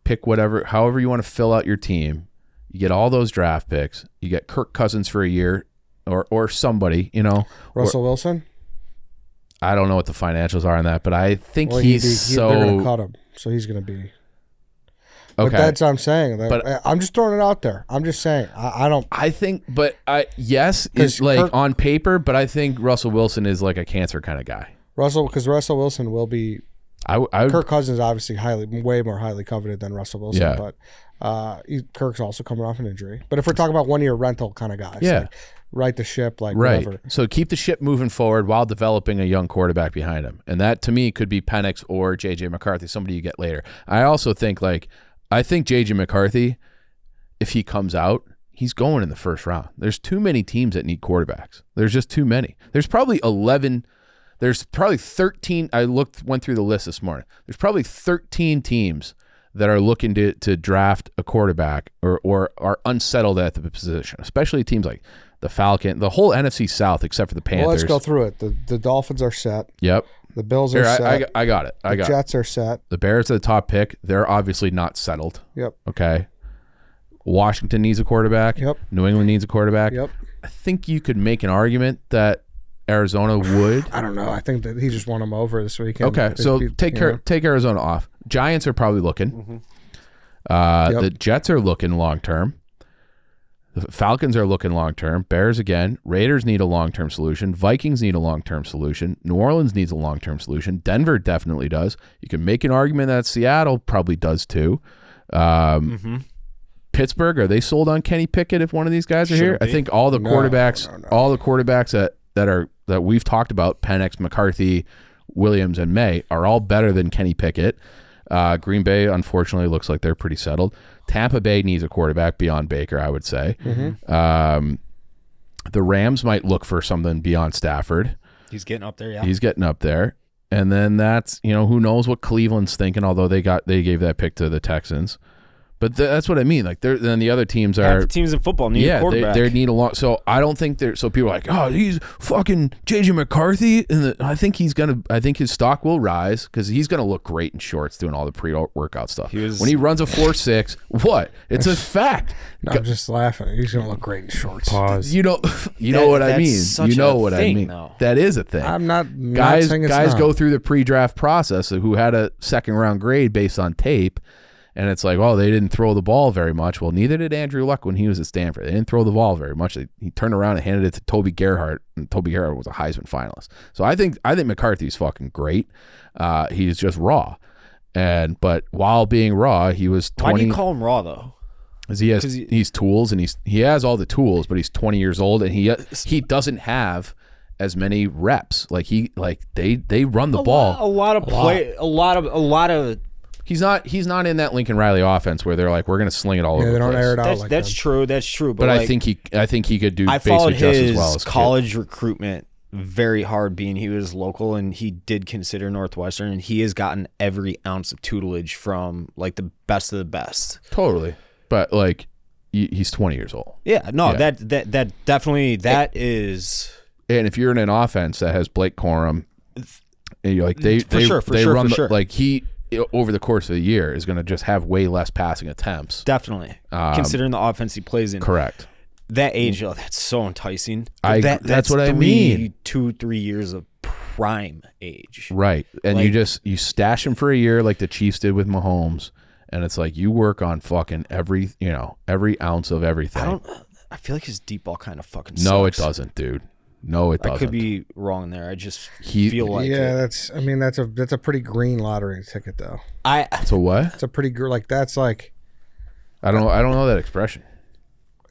pick however you want to fill out your team, you get all those draft picks. You get Kirk Cousins for a year, or somebody, Russell Wilson. I don't know what the financials are on that, but I think they're going to cut him, so he's going to be. But that's what I'm saying. But I'm just throwing it out there. I'm just saying. I don't. I think, yes, it's like on paper, but I think Russell Wilson is like a cancer kind of guy. Because Russell Wilson will be. Kirk Cousins is obviously way more highly coveted than Russell Wilson, but Kirk's also coming off an injury. But if we're talking about 1-year rental kind of guys, like, right the ship, like whatever. So keep the ship moving forward while developing a young quarterback behind him, and that to me could be Penix or J.J. McCarthy, somebody you get later. I also think I think J.J. McCarthy, if he comes out, he's going in the first round. There's too many teams that need quarterbacks. There's just too many. There's probably 11 There's probably 13. Went through the list this morning. There's probably 13 teams that are looking to draft a quarterback or are unsettled at the position, especially teams like the Falcons, the whole NFC South except for the Panthers. Well, let's go through it. The Dolphins are set. Yep. The Bills are set. I got it. The Jets are set. The Bears are the top pick. They're obviously not settled. Yep. Okay. Washington needs a quarterback. Yep. New England needs a quarterback. Yep. I think you could make an argument that Arizona would. I don't know. I think that he just won them over this weekend. Okay, so take Arizona off. Giants are probably looking. The Jets are looking long term. The Falcons are looking long term. Bears again. Raiders need a long term solution. Vikings need a long term solution. New Orleans needs a long term solution. Denver definitely does. You can make an argument that Seattle probably does too. Pittsburgh, are they sold on Kenny Pickett if one of these guys are here? I think all the quarterbacks, all the quarterbacks that we've talked about, Penix, McCarthy, Williams, and May, are all better than Kenny Pickett. Green Bay, unfortunately, looks like they're pretty settled. Tampa Bay needs a quarterback beyond Baker, I would say. The Rams might look for something beyond Stafford. He's getting up there, yeah. He's getting up there. And then that's, who knows what Cleveland's thinking, although they gave that pick to the Texans. But that's what I mean. Like, then the other teams are the teams in football need a quarterback. They need a long. So I don't think they're. So people are like, oh, he's fucking JJ McCarthy, and I think he's gonna. I think his stock will rise because he's gonna look great in shorts doing all the pre-workout stuff. When he runs a 4.6, what? It's a fact. No, I'm just laughing. He's gonna look great in shorts. Pause. You know what I mean. You know what I mean. Though. That is a thing. I'm not. Guys saying it's not. go through the pre-draft process who had a second round grade based on tape. And it's like, oh, they didn't throw the ball very much. Well, neither did Andrew Luck when he was at Stanford. They didn't throw the ball very much. He turned around and handed it to Toby Gerhart, and Toby Gerhart was a Heisman finalist. So I think McCarthy's fucking great. He's just raw, but while being raw, he was 20. Why do you call him raw though? Because he's tools, and he has all the tools, but he's 20 years old, and he doesn't have as many reps. Like they run the ball. A lot of. He's not in that Lincoln Riley offense where they're like, we're going to sling it all over they the don't place. air it out That's true. That's true. But I think he could do I basically followed just his as well as college recruitment very hard, being he was local and he did consider Northwestern, and he has gotten every ounce of tutelage from like the best of the best. Totally. But like he's 20 years old. Yeah. No, that definitely is. And if you're in an offense that has Blake Corum, and you're like they run like he over the course of the year is going to just have way less passing attempts. Definitely. Considering the offense he plays in. Correct. That age, that's so enticing. That's what I mean. 2-3 years of prime age. Right. And you stash him for a year like the Chiefs did with Mahomes, and it's like you work on fucking every ounce of everything. I feel like his deep ball kind of fucking No, sucks. it doesn't, dude. No, it doesn't. I could be wrong there. I just feel like that's a pretty green lottery ticket though. It's a what? It's a pretty that's like I don't know that expression.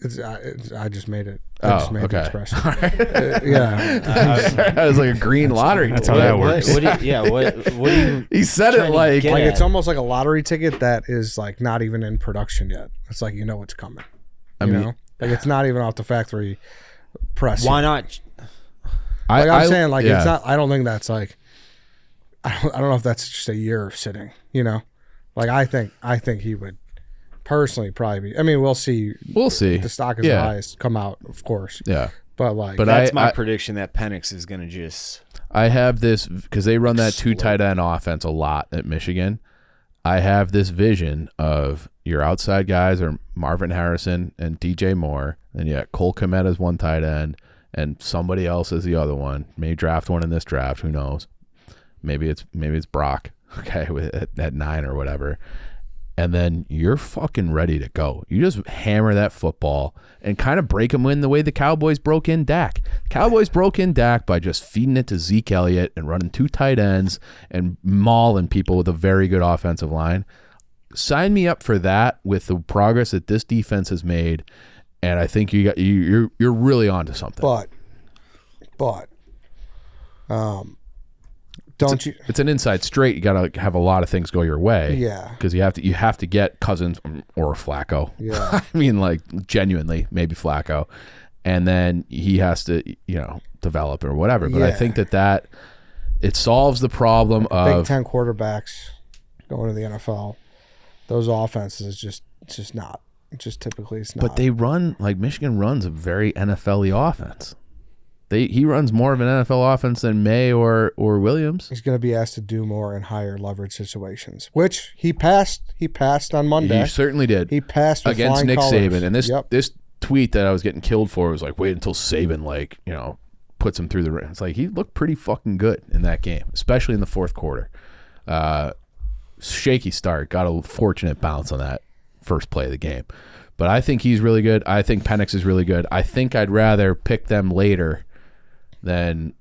I just made it. I just made the expression. That was like a green lottery. That's how that works. What do you He said it like it's almost like a lottery ticket that is like not even in production yet. It's like it's coming. Like it's not even off the factory press. Why not? I'm saying like it's not. I don't think that's like. I don't know if that's just a year of sitting. Like I think he would personally probably be. I mean, we'll see. We'll see. The stock is the highest come out, of course. Yeah. But that's my prediction that Penix is going to just. I have this because they run that 2 tight end offense a lot at Michigan. I have this vision of your outside guys are Marvin Harrison and DJ Moore, and Cole Kmet is 1 tight end, and somebody else is the other one. May draft one in this draft. Who knows? Maybe it's Brock. Okay, at 9 or whatever. And then you're fucking ready to go. You just hammer that football and kind of break them in the way the Cowboys broke in Dak. Cowboys broke in Dak by just feeding it to Zeke Elliott and running 2 tight ends and mauling people with a very good offensive line. Sign me up for that with the progress that this defense has made, and I think you're really onto something. But it's an inside straight. You got to have a lot of things go your way. Yeah. Because you have to get Cousins or Flacco. Yeah. I mean, like genuinely, maybe Flacco, and then he has to develop or whatever. But I think that It solves the problem of Big Ten quarterbacks going to the NFL. Those offenses is just not. Just typically it's not. But they run, like Michigan runs a very NFL-y offense. He runs more of an NFL offense than May or Williams. He's going to be asked to do more in higher leverage situations, which he passed. He passed on Monday. He certainly did. He passed with against flying Nick colors. Saban. And this tweet that I was getting killed for was like, wait until Saban puts him through the ring. It's like he looked pretty fucking good in that game, especially in the fourth quarter. Shaky start, got a fortunate bounce on that first play of the game. But I think he's really good. I think Penix is really good. I think I'd rather pick them later than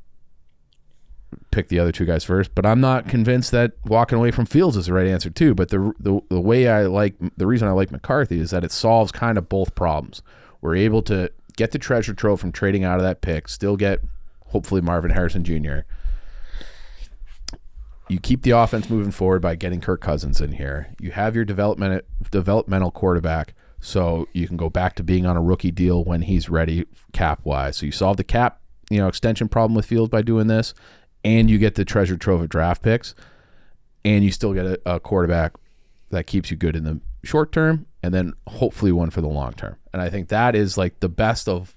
pick the other two guys first. But I'm not convinced that walking away from Fields is the right answer too. But the reason I like McCarthy is that it solves kind of both problems. We're able to get the treasure trove from trading out of that pick, still get hopefully Marvin Harrison Jr. You keep the offense moving forward by getting Kirk Cousins in here. You have your developmental quarterback, so you can go back to being on a rookie deal when he's ready cap-wise. So you solve the cap extension problem with Fields by doing this, and you get the treasure trove of draft picks, and you still get a quarterback that keeps you good in the short term, and then hopefully one for the long term. And I think that is like the best of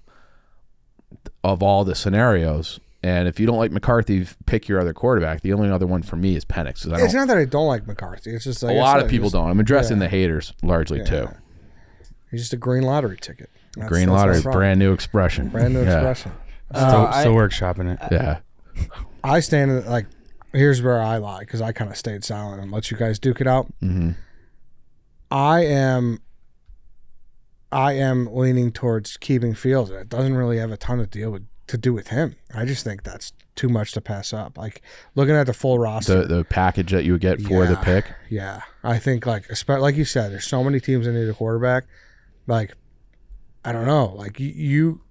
all the scenarios. And if you don't like McCarthy, pick your other quarterback. The only other one for me is Penix. It's not that I don't like McCarthy. It's just like a lot of people don't. I'm addressing the haters largely too. He's just a green lottery ticket. Green lottery, brand new expression. Brand new expression. Still workshopping it. Yeah. I stand like, here's where I lie because I kind of stayed silent and let you guys duke it out. Mm-hmm. I am leaning towards keeping Fields. It doesn't really have a ton to do with him. I just think that's too much to pass up. Like looking at the full roster, the package that you would get for the pick. Yeah, I think like you said, there's so many teams that need a quarterback. Like, I don't know. Like you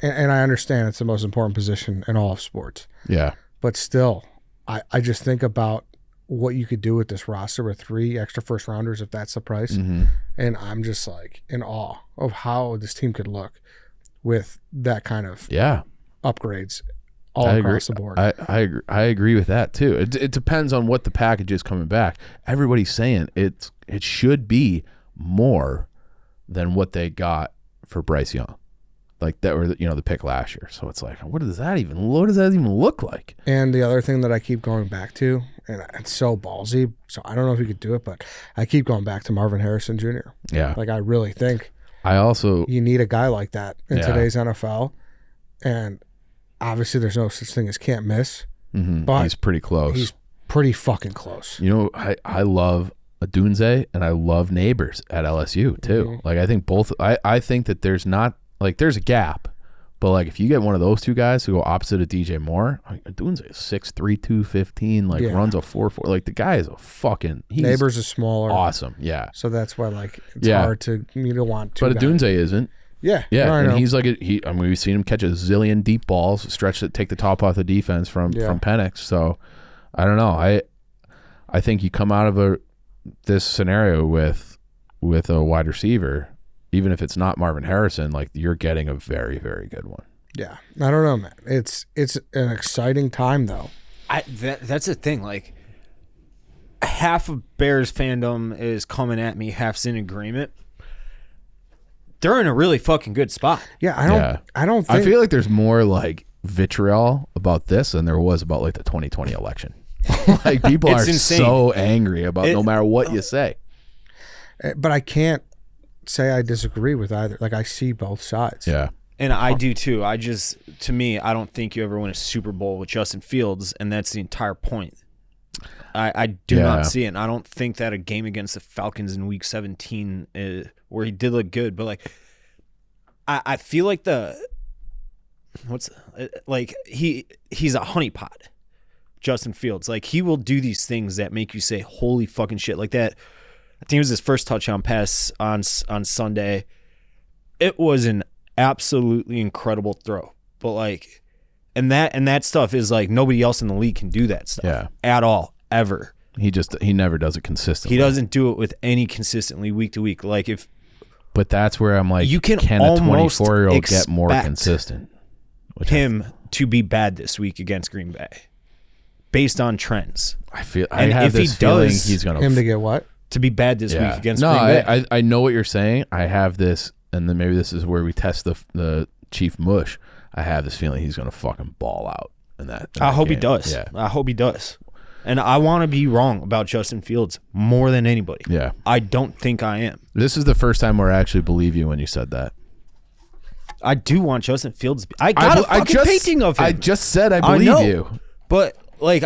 and I understand it's the most important position in all of sports. Yeah, but still, I just think about what you could do with this roster with 3 extra first rounders if that's the price, and I'm just like in awe of how this team could look with that kind of upgrades all across the board. I agree with that too. It depends on what the package is coming back. Everybody's saying it should be more than what they got for Bryce Young, like that, or the pick last year. So it's like, what does that even look like? And the other thing that I keep going back to, and it's so ballsy, so I don't know if you could do it, but I keep going back to Marvin Harrison Jr. Yeah, like I really think. You need a guy like that in today's NFL, and obviously there's no such thing as can't miss, but he's pretty close. He's pretty fucking close. I love Adunze and I love Neighbors at LSU too. Like I think both. I think that there's a gap, but like if you get one of those two guys who go opposite of DJ Moore, Adunze is 6'3", 215, runs a 4.4. Like the guy is a fucking. Neighbors is smaller, awesome. Yeah, so that's why it's hard to want to. But Adunze isn't. Yeah, and he's like we've seen him catch a zillion deep balls, stretch it, take the top off the defense from Penix. So I don't know. I think you come out of this scenario with a wide receiver, even if it's not Marvin Harrison, like you're getting a very, very good one. Yeah, I don't know, man. It's an exciting time though. That's the thing. Like half of Bears fandom is coming at me, half's in agreement. They're in a really fucking good spot. Yeah, I don't think. I feel like there's more like vitriol about this than there was about like the 2020 election. Like people are insane. So angry about no matter what you say. But I can't say I disagree with either. Like I see both sides. Yeah. And I do too. To me, I don't think you ever win a Super Bowl with Justin Fields, and that's the entire point. I do not see it. And I don't think that a game against the Falcons in Week 17 where he did look good, but like I feel like he's a honeypot, Justin Fields. Like he will do these things that make you say, "Holy fucking shit!" Like that. I think it was his first touchdown pass on Sunday. It was an absolutely incredible throw, but like, and that stuff is like nobody else in the league can do that stuff at all, ever. He never does it consistently. He doesn't do it with any consistently week to week. Like but that's where I'm like, can a 24-year-old get more consistent? Him to be bad this week against Green Bay. based on trends. I feel. And I have if he this feeling does- he's gonna Him to get what? To be bad this week against no, Green Bay. I know what you're saying. I have this, and then maybe this is where we test the Chief Mush. I have this feeling he's gonna fucking ball out in that. I hope he game. does. Yeah. I hope he does. And I want to be wrong about Justin Fields more than anybody. Yeah. I don't think I am. This is the first time where I actually believe you when you said that. I do want Justin Fields. I got a fucking painting of him. I just said I believe know. you. But like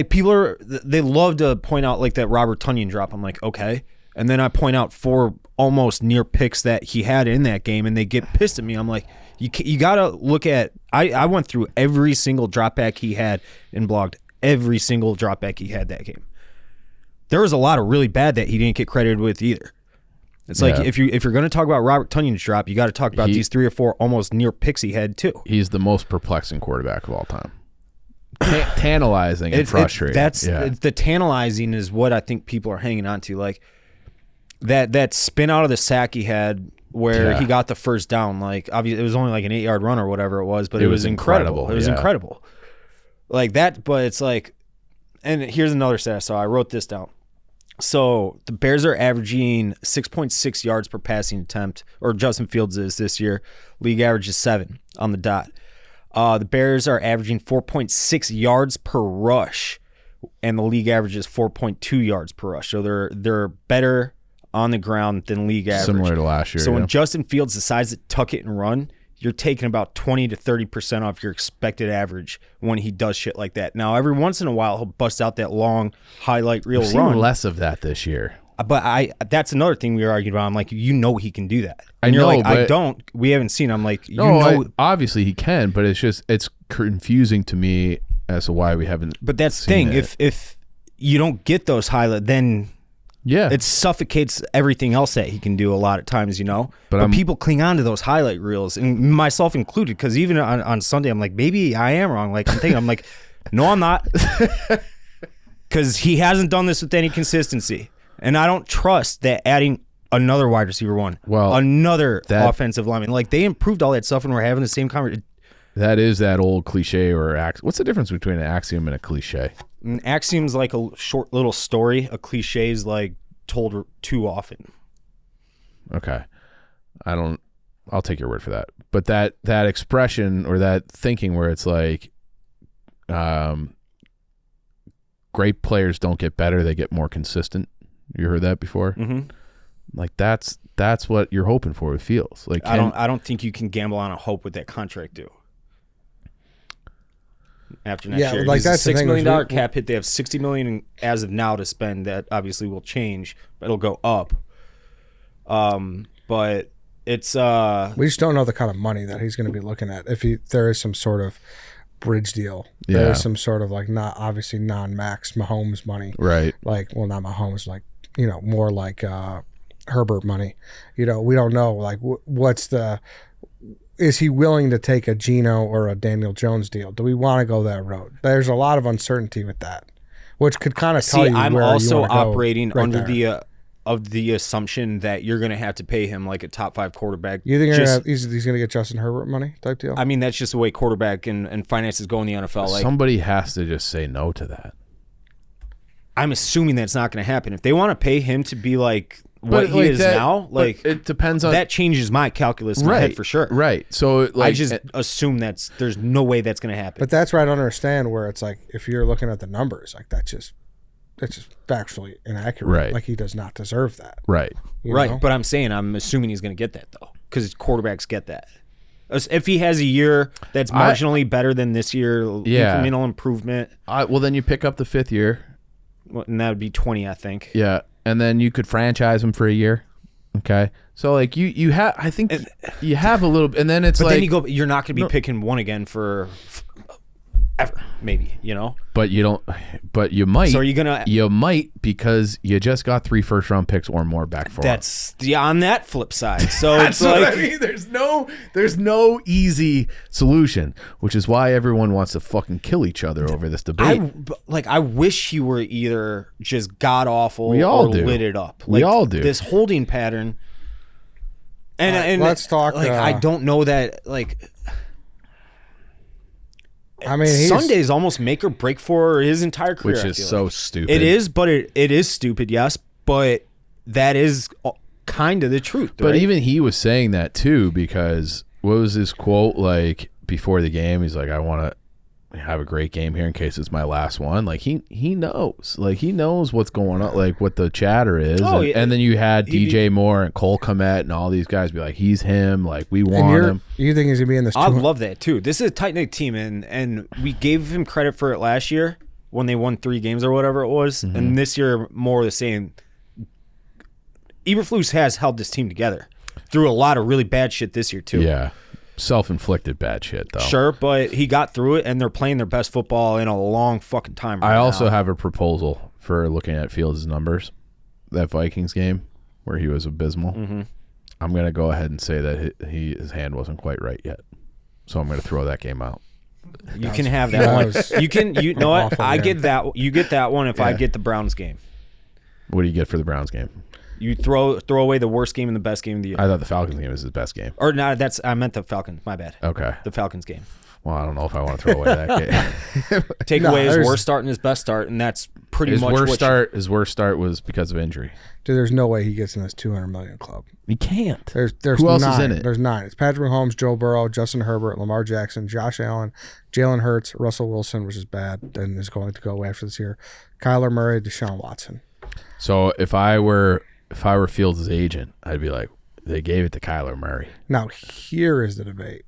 people they love to point out like that Robert Tonyan drop. I'm like, okay. And then I point out 4 almost near picks that he had in that game, and they get pissed at me. I'm like, you got to look at. I went through every single drop back he had and blogged every single drop back he had that game. There was a lot of really bad that he didn't get credited with either. It's like if you're going to talk about Robert Tonyan's drop, you got to talk about these 3 or 4 almost near picks he had too. He's the most perplexing quarterback of all time. Tantalizing and frustrating. The tantalizing is what I think people are hanging on to. Like that spin out of the sack he had where he got the first down. Like obviously it was only like an 8-yard run or whatever it was, but it was incredible. It was incredible. Like that, but it's like, and here's another stat. So I wrote this down. So the Bears are averaging 6.6 yards per passing attempt, or Justin Fields is this year. League average is 7 on the dot. The Bears are averaging 4.6 yards per rush, and the league average is 4.2 yards per rush. So they're better on the ground than league average. Similar to last year. So when Justin Fields decides to tuck it and run, you're taking about 20 to 30% off your expected average when he does shit like that. Now, every once in a while, he'll bust out that long highlight reel I've seen run. less of that this year. But that's another thing we were arguing about. I'm like, he can do that. And I you're know, like, I but- don't. We haven't seen. I'm like, obviously he can, but it's confusing to me as to why we haven't. But that's the thing. If you don't get those highlight, then it suffocates everything else that he can do a lot of times, But people cling on to those highlight reels, and myself included, because even on Sunday, I'm like, maybe I am wrong. Like I'm like, no, I'm not, because he hasn't done this with any consistency, and I don't trust that adding another wide receiver another offensive lineman, like they improved all that stuff, and we're having the same conversation. That is that old cliche or what's the difference between an axiom and a cliche? An axiom's like a short little story. A cliche is like told too often. Okay. I'll take your word for that. But that expression or that thinking where it's like great players don't get better, they get more consistent. You heard that before? Mm-hmm. Like that's what you're hoping for. It feels like I don't think you can gamble on a hope with that contract due. After next year, like that's $6 million cap hit. They have $60 million as of now to spend. That obviously will change, but it'll go up. But it's we just don't know the kind of money that he's going to be looking at. If there is some sort of bridge deal, there is some sort of like not obviously non-max Mahomes money, right? Like, well, not Mahomes, like more like Herbert money. We don't know like what's the. Is he willing to take a Geno or a Daniel Jones deal? Do we want to go that road? There's a lot of uncertainty with that, which could kind of tell you I'm where also you want to go operating right under there. the assumption that you're going to have to pay him like a top 5 quarterback. You think he's going to get Justin Herbert money type deal? I mean, that's just the way quarterback and finances go in the NFL. Like, somebody has to just say no to that. I'm assuming that's not going to happen. If they want to pay him to be like what he is now, like it depends on that changes my calculus in my head for sure. Right. So like, I just assume there's no way that's going to happen. But that's where I don't understand where it's like if you're looking at the numbers, like that's just factually inaccurate. Right. Like he does not deserve that. Right. You right. know? But I'm saying I'm assuming he's going to get that though, because quarterbacks get that. If he has a year that's marginally better than this year, incremental improvement. Well, then you pick up the 5th year. And that would be 20, I think. Yeah, and then you could franchise him for a year. Okay, so like you have, I think you have a little, and then it's but like then you're not going to be picking one again for ever, maybe, But you don't. But you might. So are you gonna? You might, because you just got 3 first-round picks or more back for. That's on that flip side. So that's it's what like I mean. There's no easy solution, which is why everyone wants to fucking kill each other over this debate. I wish he were either just god awful or lit it up. We all do. This holding pattern. And let's talk. I don't know that I mean, Sundays almost make or break for his entire career. Which is so stupid. It is, but it is stupid, yes. But that is kind of the truth. But right? even he was saying that too, because what was his quote like before the game? He's like, I want to have a great game here in case it's my last one. Like he knows. Like he knows what's going on, like what the chatter is. And then you had DJ Moore and Cole Kmet and all these guys be like, he's him. Like we want him. You think he's gonna be in this? I love that too. This is a tight knit team, and we gave him credit for it last year when they won 3 games or whatever it was, and this year more of the same. Eberflus has held this team together through a lot of really bad shit this year too. Yeah. Self-inflicted bad shit, though. Sure, but he got through it, and they're playing their best football in a long fucking time right I also now. have a proposal for looking at Fields' numbers. That Vikings game where he was abysmal. I'm going to go ahead and say that his hand wasn't quite right yet. So I'm going to throw that game out. You can have that one. You know what? I get that. You get that one if I get the Browns game. What do you get for the Browns game? You throw away the worst game and the best game of the year. I thought the Falcons game was his best game. Or not? I meant the Falcons. My bad. Okay. The Falcons game. Well, I don't know if I want to throw away that game. Take away his worst start and his best start, and that's pretty much His worst start was because of injury. Dude, there's no way he gets in this 200 million club. He can't. There's Who else 9. is in it? There's 9. It's Patrick Mahomes, Joe Burrow, Justin Herbert, Lamar Jackson, Josh Allen, Jalen Hurts, Russell Wilson, which is bad and is going to go away after this year, Kyler Murray, Deshaun Watson. So if I were Fields' agent, I'd be like, they gave it to Kyler Murray. Now here is the debate.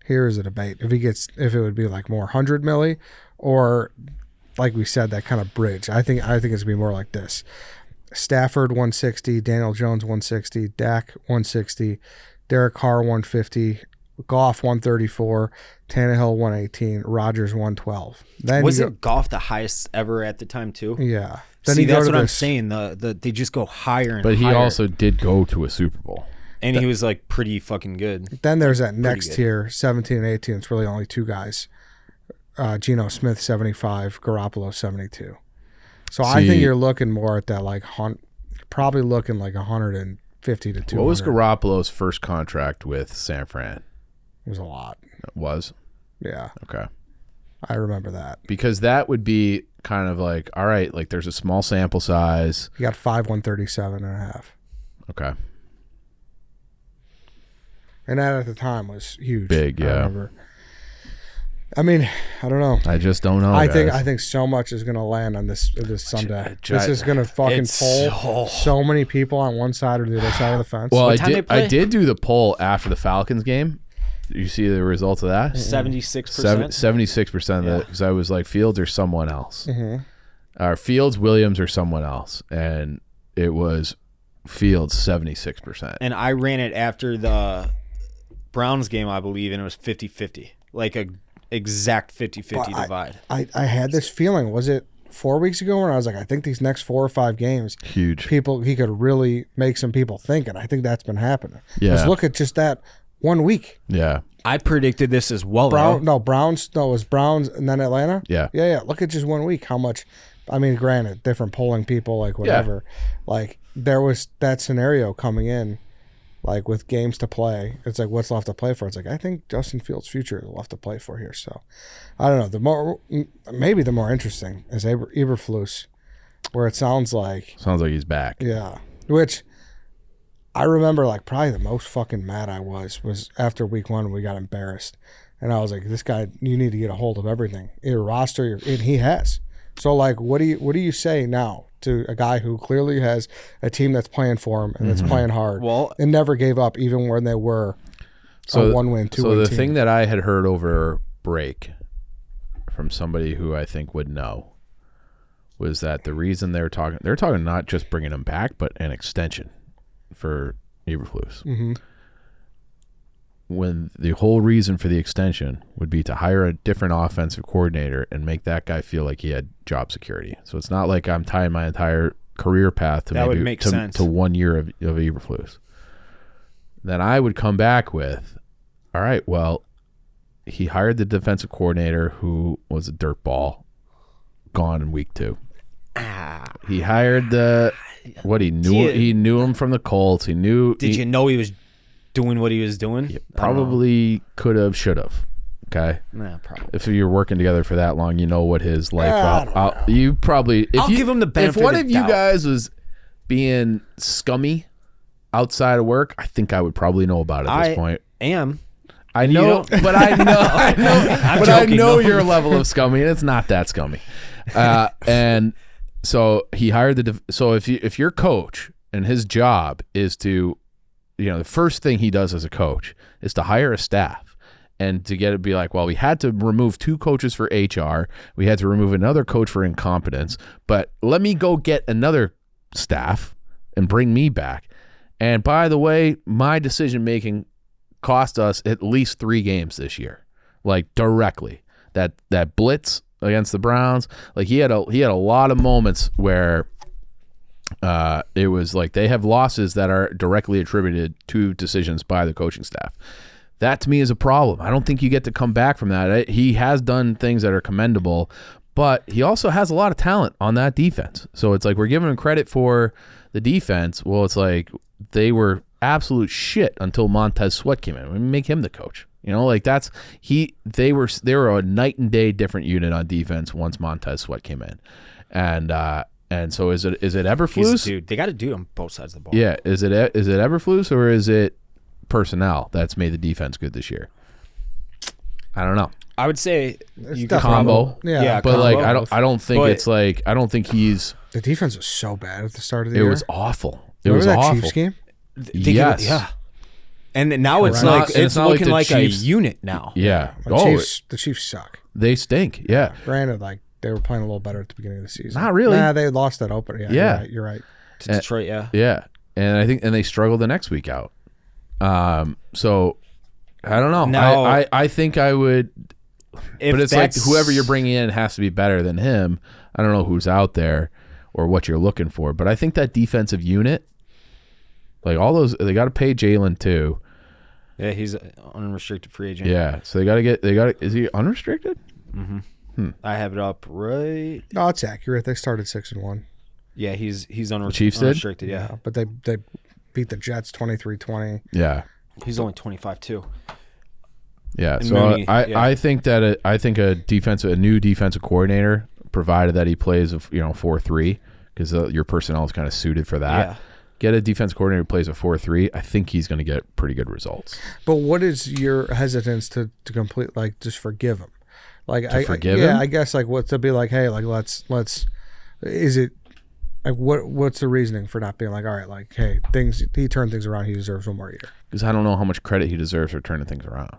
If it would be like more 100 milli, or like we said, that kind of bridge. I think it's gonna be more like this: Stafford 160, Daniel Jones 160, Dak 160, Derek Carr 150, Goff 134, Tannehill 118, Rodgers 112. Then wasn't Goff the highest ever at the time too? Yeah. Then that's what I'm saying. They just go higher and higher. But he also did go to a Super Bowl. And he was like pretty fucking good. Then there's that next tier, 17 and 18. It's really only 2 guys. Geno Smith, 75, Garoppolo, 72. So I think you're looking more at that, like, probably looking like 150 to 200. What was Garoppolo's first contract with San Fran? It was a lot. It was? Yeah. Okay. I remember that. Because that would be kind of like, all right, like there's a small sample size. He got 137 and a half. Okay. And that at the time was huge. Big, yeah. I remember. I mean, I don't know. I just don't know. I think so much is going to land on this Sunday. This is going to fucking pull so many people on one side or the other side of the fence. Well, I did do the poll after the Falcons game. Did you see the results of that? 76%. 76% of it, because I was like, Fields or someone else. Or Fields, Williams, or someone else. And it was Fields 76%. And I ran it after the Browns game, I believe, and it was 50-50. Like a exact 50-50 divide. I had this feeling. Was it 4 weeks ago when I was like, I think these next 4 or 5 games, huge. He could really make some people think, and I think that's been happening. Yeah. Just look at just that 1 week. Yeah. I predicted this as well. It was Browns and then Atlanta. Yeah. Yeah. Look at just 1 week. How much? I mean, granted, different polling people, like whatever. Yeah. Like there was that scenario coming in, like with games to play. It's like what's left to play for. It's like I think Justin Fields' future is left to play for here. So I don't know. Maybe the more interesting is Eberflus, where it sounds like he's back. Yeah, which. I remember like probably the most fucking mad I was after week 1 when we got embarrassed. And I was like, this guy, you need to get a hold of everything. Your roster, and he has. So like what do you say now to a guy who clearly has a team that's playing for him and that's playing hard and never gave up even when they were a 1-win, 2-win team? So the thing that I had heard over break from somebody who I think would know was that the reason they're talking not just bringing him back, but an extension for Eberflus. When the whole reason for the extension would be to hire a different offensive coordinator and make that guy feel like he had job security. So it's not like I'm tying my entire career path to that would make sense. To 1 year of Eberflus. Then I would come back with, all right, well, he hired the defensive coordinator who was a dirtball, gone in week 2. He hired he knew him from the Colts. Did you know he was doing what he was doing? Probably could have, should have. Okay. Nah, probably. If you're working together for that long, you know what his life. You probably. I'll give him the benefit. If one of of you doubt. guys was being scummy outside of work, I think I would probably know about it at this point. I know, but I know your level of scummy, and it's not that scummy. And so he hired so if your coach and his job is to, the first thing he does as a coach is to hire a staff and to get it be like, well, we had to remove 2 coaches for HR, we had to remove another coach for incompetence, but let me go get another staff and bring me back. And by the way, my decision making cost us at least 3 games this year, like directly. That blitz against the Browns, like he had a lot of moments where it was like they have losses that are directly attributed to decisions by the coaching staff. That to me is a problem. I don't think you get to come back from that. He has done things that are commendable, but he also has a lot of talent on that defense. So it's like we're giving him credit for the defense. Well, it's like they were absolute shit until Montez Sweat came in. We make him the coach. Like they were a night and day different unit on defense once Montez Sweat came in. And so is it Eberflus? Dude, they got to do on both sides of the ball. Yeah, is it Eberflus or is it personnel that's made the defense good this year? I don't know. I would say It's combo. Yeah, but combo. I don't think he's. The defense was so bad at the start of the It year. was awful. Remember was that awful. Chiefs game? Yes. And now it's Correct. like And it's not looking the like Chiefs- a unit now. Yeah. The Chiefs suck. They stink. Yeah. Granted, like they were playing a little better at the beginning of the season. Not really. Nah, they lost that opener. Yeah. You're right. To Detroit, yeah. Yeah. And I think they struggled the next week out. So I don't know. Now, I think I would. But it's like whoever you're bringing in has to be better than him. I don't know who's out there or what you're looking for, but I think that defensive unit, like all those, they got to pay Jalen too. Yeah, he's an unrestricted free agent. Yeah, so they got to. Is he unrestricted? Mm-hmm. I have it up right. No, it's accurate. They started 6-1. Yeah, he's Chiefs did? unrestricted. Yeah, But they beat the Jets 23-20. Yeah. he's only 25 too. Yeah, And so Mooney, I think that a new defensive coordinator, provided that he plays 4-3, because your personnel is kind of suited for that. Yeah. Get a defense coordinator who plays a 4-3. I think he's going to get pretty good results. But what is your hesitance to complete, like, just forgive him? Like, forgive him? Yeah, I guess, like, what to be like, hey, like, let's is it like what's the reasoning for not being like, all right, like, hey, he turned things around, he deserves one more year? Because I don't know how much credit he deserves for turning things around.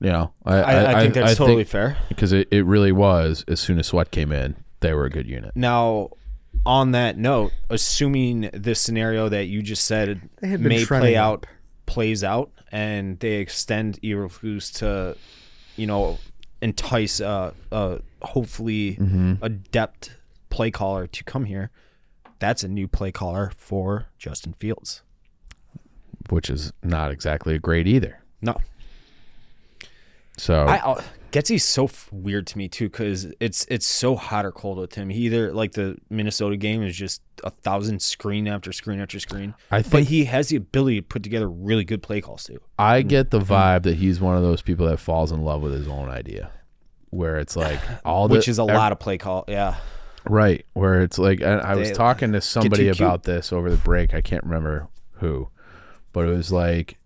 I think that's totally fair. Because it really was, as soon as Sweat came in, they were a good unit. Now, on that note, assuming this scenario that you just said They had been may trending plays out, and they extend Eberflus to, entice hopefully adept play caller to come here, that's a new play caller for Justin Fields. Which is not exactly great either. No. So Getsy's so weird to me too, because it's so hot or cold with him. He either, like the Minnesota game, is just 1,000 screen after screen after screen. But he has the ability to put together really good play calls too. I get the vibe that he's one of those people that falls in love with his own idea, where it's like which is a lot of play call. Yeah. Right. Where it's like, I was talking to somebody about this over the break. I can't remember who, but it was like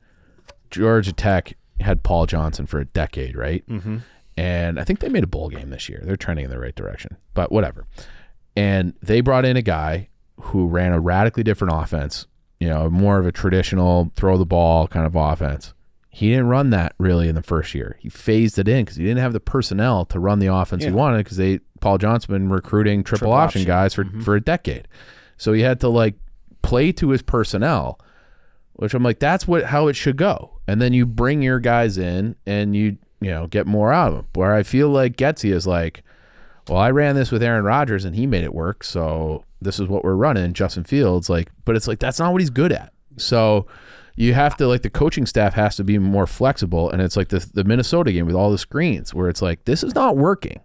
Georgia Tech had Paul Johnson for a decade, right? Mm-hmm. And I think they made a bowl game this year. They're trending in the right direction, but whatever. And they brought in a guy who ran a radically different offense, more of a traditional throw the ball kind of offense. He didn't run that really in the first year. He phased it in because he didn't have the personnel to run the offense he wanted, because Paul Johnson been recruiting triple option guys for a decade. So he had to play to his personnel, which I'm like, that's how it should go. And then you bring your guys in and you get more out of them. Where I feel like Getsy is like, well, I ran this with Aaron Rodgers and he made it work, so this is what we're running. Justin Fields, but it's like that's not what he's good at. So you have to, the coaching staff has to be more flexible. And it's like the Minnesota game with all the screens, where it's like, this is not working.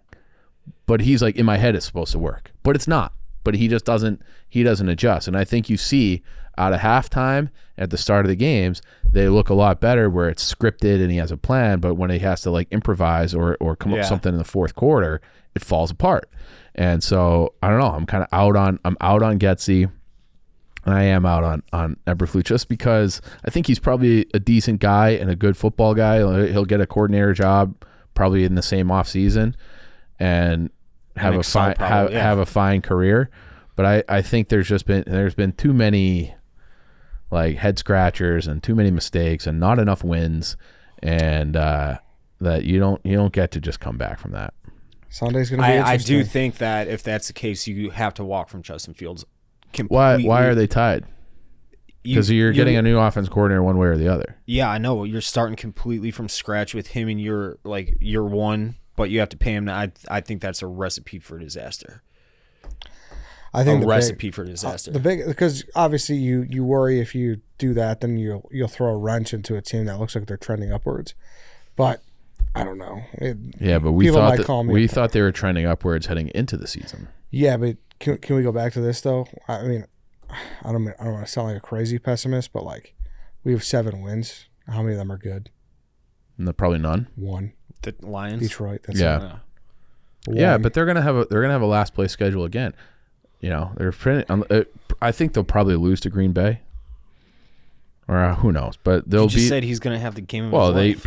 But he's like, in my head, it's supposed to work, but it's not. but he just doesn't adjust. And I think you see out of halftime at the start of the games, they look a lot better where it's scripted and he has a plan, but when he has to like improvise or come up with something in the fourth quarter, it falls apart. And so I don't know, I'm out on Getsy. And I am out on Eberflus just because I think he's probably a decent guy and a good football guy. He'll get a coordinator job probably in the same offseason and have a fine career. But I think there's been too many like head scratchers and too many mistakes and not enough wins, and that you don't get to just come back from that. Sunday's going to be interesting. I do think that if that's the case, you have to walk from Justin Fields. Why are they tied? Because you're getting a new offense coordinator one way or the other. Yeah, I know. You're starting completely from scratch with him in year one, but you have to pay him. I think that's a recipe for disaster. I think for disaster. Because obviously you worry if you do that, then you'll throw a wrench into a team that looks like they're trending upwards. But I don't know. But we thought they were trending upwards heading into the season. Yeah, but can we go back to this though? I mean, I don't want to sound like a crazy pessimist, but like we have 7 wins. How many of them are good? Probably none. 1. The Lions, Detroit. That's yeah. Yeah, but they're gonna have a last place schedule again. You know, I think they'll probably lose to Green Bay, or who knows? But they'll just said he's gonna have the game of his life.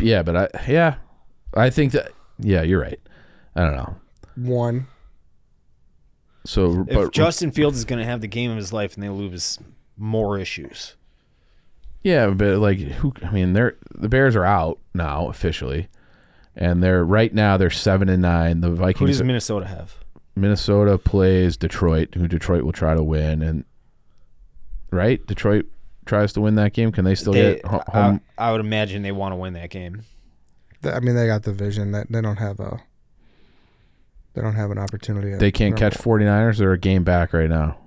I think that you're right. I don't know. 1. So if Justin Fields is going to have the game of his life and they lose, more issues. Yeah, but like the Bears are out now officially, and they're 7-9. The Vikings. Who does Minnesota have? Minnesota plays Detroit, who Detroit will try to win, and Detroit tries to win that game. Can they still get home? I would imagine they want to win that game. I mean, they got the vision that they don't have an opportunity. They can't catch 49ers. They're a game back right now.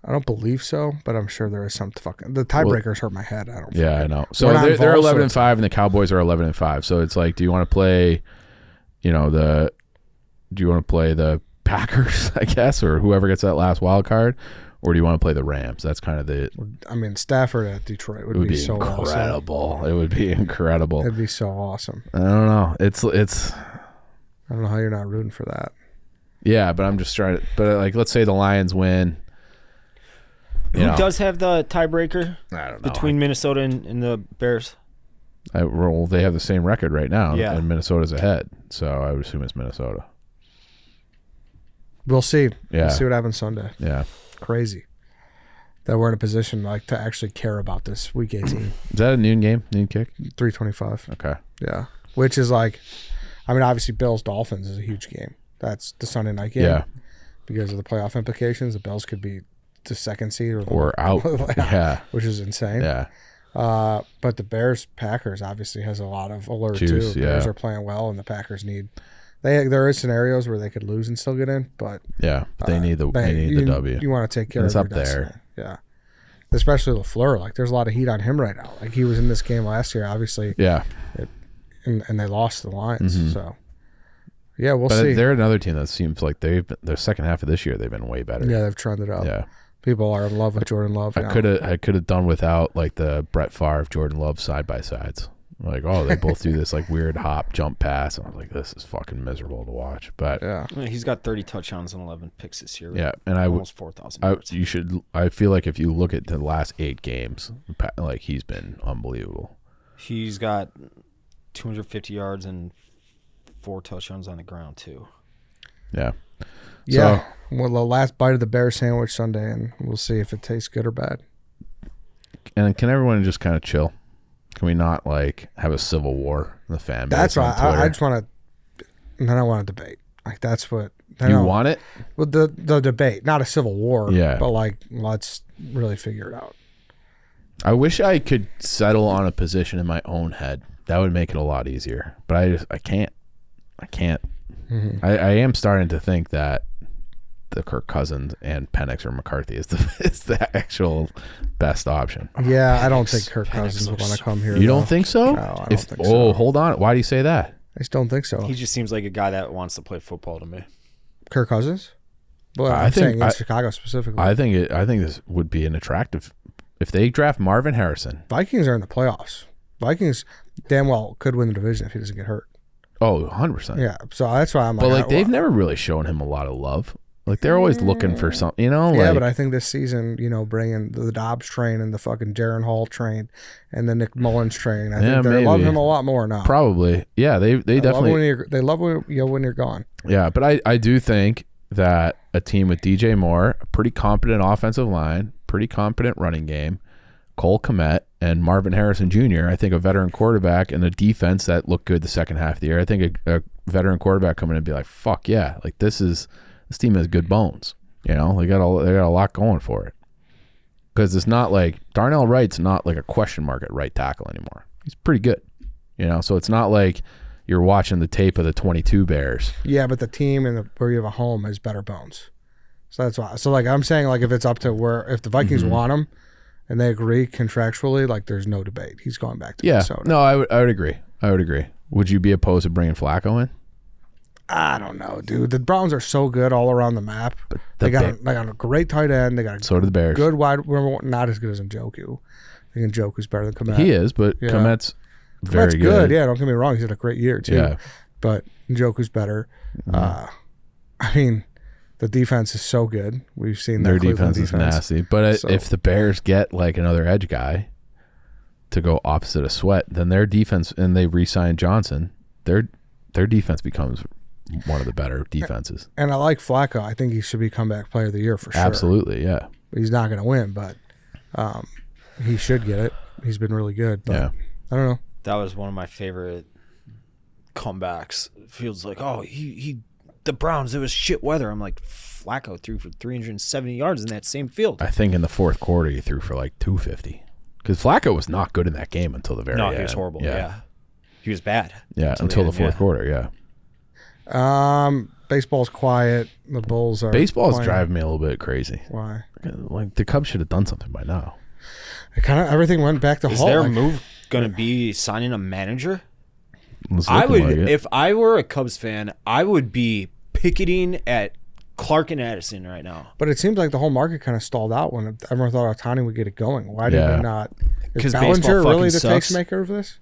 I don't believe so, but I'm sure there is some the tiebreakers hurt my head. I know. So they're 11-5, and the Cowboys are 11-5. So it's like, do you want to play, the Packers, I guess, or whoever gets that last wild card, or do you want to play the Rams? That's kind of the. I mean, Stafford at Detroit would be so incredible. Awesome. It would be incredible. It'd be so awesome. I don't know. It's. I don't know how you're not rooting for that. Yeah, but I'm just trying to. But like, let's say the Lions win. Who does have the tiebreaker? I don't know. Between Minnesota and the Bears? They have the same record right now, and Minnesota's ahead. So I would assume it's Minnesota. We'll see. Yeah. We'll see what happens Sunday. Yeah. Crazy that we're in a position to actually care about this week 18. Is that a noon game? Noon kick? 3:25. Okay. Yeah. Which is obviously Bills-Dolphins is a huge game. That's the Sunday night game. Yeah. Because of the playoff implications, the Bills could be the second seed or out. Yeah. Which is insane. Yeah. But the Bears-Packers obviously has a lot of alert juice, too. The Bears are playing well, and the Packers need. There is scenarios where they could lose and still get in, but they need the W. You want to take care of your destiny. There. Yeah. Especially LaFleur. There's a lot of heat on him right now. He was in this game last year, obviously. Yeah. And they lost to the Lions. Mm-hmm. So, we'll see. They're another team that seems like the second half of this year they've been way better. Yeah, they've trended up. Yeah. People are in love with Jordan Love. I could have done without the Brett Favre Jordan Love side by sides. They both do this weird hop jump pass. And I was like, this is fucking miserable to watch. But he's got 30 touchdowns and 11 picks this year. Yeah, and almost 4,000 yards. I feel like if you look at the last 8 games, he's been unbelievable. He's got 250 yards and 4 touchdowns on the ground too. Yeah. Yeah. So, well, the last bite of the Bear sandwich Sunday, and we'll see if it tastes good or bad. And can everyone just kind of chill? Can we not have a civil war in the fan base? That's why I just want to. I don't want to debate. That's what you want it. Well, the debate, not a civil war. Yeah. But let's really figure it out. I wish I could settle on a position in my own head. That would make it a lot easier. But I can't. Mm-hmm. I am starting to think that the Kirk Cousins and Penix or McCarthy is the actual best option. Yeah, I don't think Kirk Cousins would want to come here. You don't think so? No, I don't think so. Oh, hold on. Why do you say that? I just don't think so. He just seems like a guy that wants to play football to me. Kirk Cousins? Well, I'm saying in Chicago specifically. I think this would be an attractive if they draft Marvin Harrison. Vikings are in the playoffs. Vikings damn well could win the division if he doesn't get hurt. Oh, 100%. Yeah, so that's why I'm like. But like they've never really shown him a lot of love. Like they're always looking for something, you know. Like, yeah, but I think this season, bringing the Dobbs train and the fucking Jaron Hall train and the Nick Mullins train, I think they love him a lot more now. Probably, yeah. They definitely they love when you're gone. Yeah, but I do think that a team with DJ Moore, a pretty competent offensive line, pretty competent running game, Cole Kmet and Marvin Harrison Jr., I think a veteran quarterback and a defense that looked good the second half of the year. I think a veteran quarterback coming in and be like, fuck yeah, like this team has good bones. They got a lot going for it. Because it's not like Darnell Wright's not like a question mark at right tackle anymore. He's pretty good. So it's not like you're watching the tape of the 22 Bears. Yeah, but the team where you have a home has better bones. So that's why. So like I'm saying, like if it's up to if the Vikings want him and they agree contractually, like there's no debate. He's going back to Minnesota. No, I would agree. Would you be opposed to bringing Flacco in? I don't know, dude. The Browns are so good all around the map. But they got a great tight end. They got so do the Bears. Good wide. Not as good as Njoku. I think Njoku's better than Kmet. He is, but Kmet's very good. Yeah, don't get me wrong. He's had a great year too. Yeah. But Njoku's better. I mean, the defense is so good. We've seen their defense is nasty. But if the Bears get like another edge guy to go opposite of Sweat, then their defense, and they re-sign Johnson, their defense becomes one of the better defenses. And I like Flacco. I think he should be comeback player of the year for sure. Absolutely, yeah. He's not going to win, but he should get it. He's been really good. But I don't know. That was one of my favorite comebacks. It feels like, the Browns, it was shit weather. I'm like, Flacco threw for 370 yards in that same field. I think in the fourth quarter he threw for like 250. Because Flacco was not good in that game until the very end. No, he was horrible, yeah. He was bad. Yeah, until the fourth quarter, yeah. Baseball's quiet. The Bulls are. Baseball's driving me a little bit crazy. Why? Like the Cubs should have done something by now. Everything went back to halt. Is their move going to be signing a manager? I would, if I were a Cubs fan, I would be picketing at Clark and Addison right now. But it seems like the whole market kind of stalled out when everyone thought Ohtani would get it going. Why did they not? Is Bellinger really the tastemaker of this?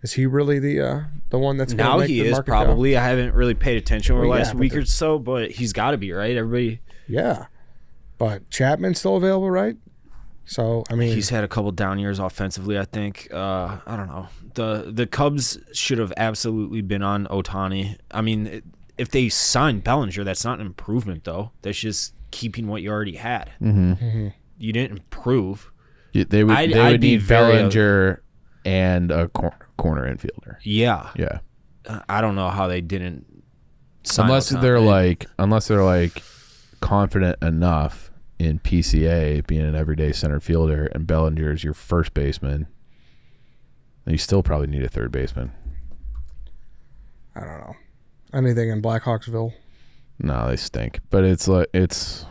Is he really the one that's going to make the market? Now he is probably. I haven't really paid attention over the last week or so, but he's got to be, right? Everybody. Yeah, but Chapman's still available, right? So I mean, he's had a couple down years offensively. I think. I don't know. The Cubs should have absolutely been on Ohtani. I mean, if they signed Bellinger, that's not an improvement, though. That's just keeping what you already had. You didn't improve. They would need Bellinger and a corner infielder. Yeah. I don't know how they didn't sign unless they're like confident enough in PCA being an everyday center fielder and Bellinger is your first baseman. You still probably need a third baseman. I don't know. Anything in Blackhawksville? No, they stink. But it's like the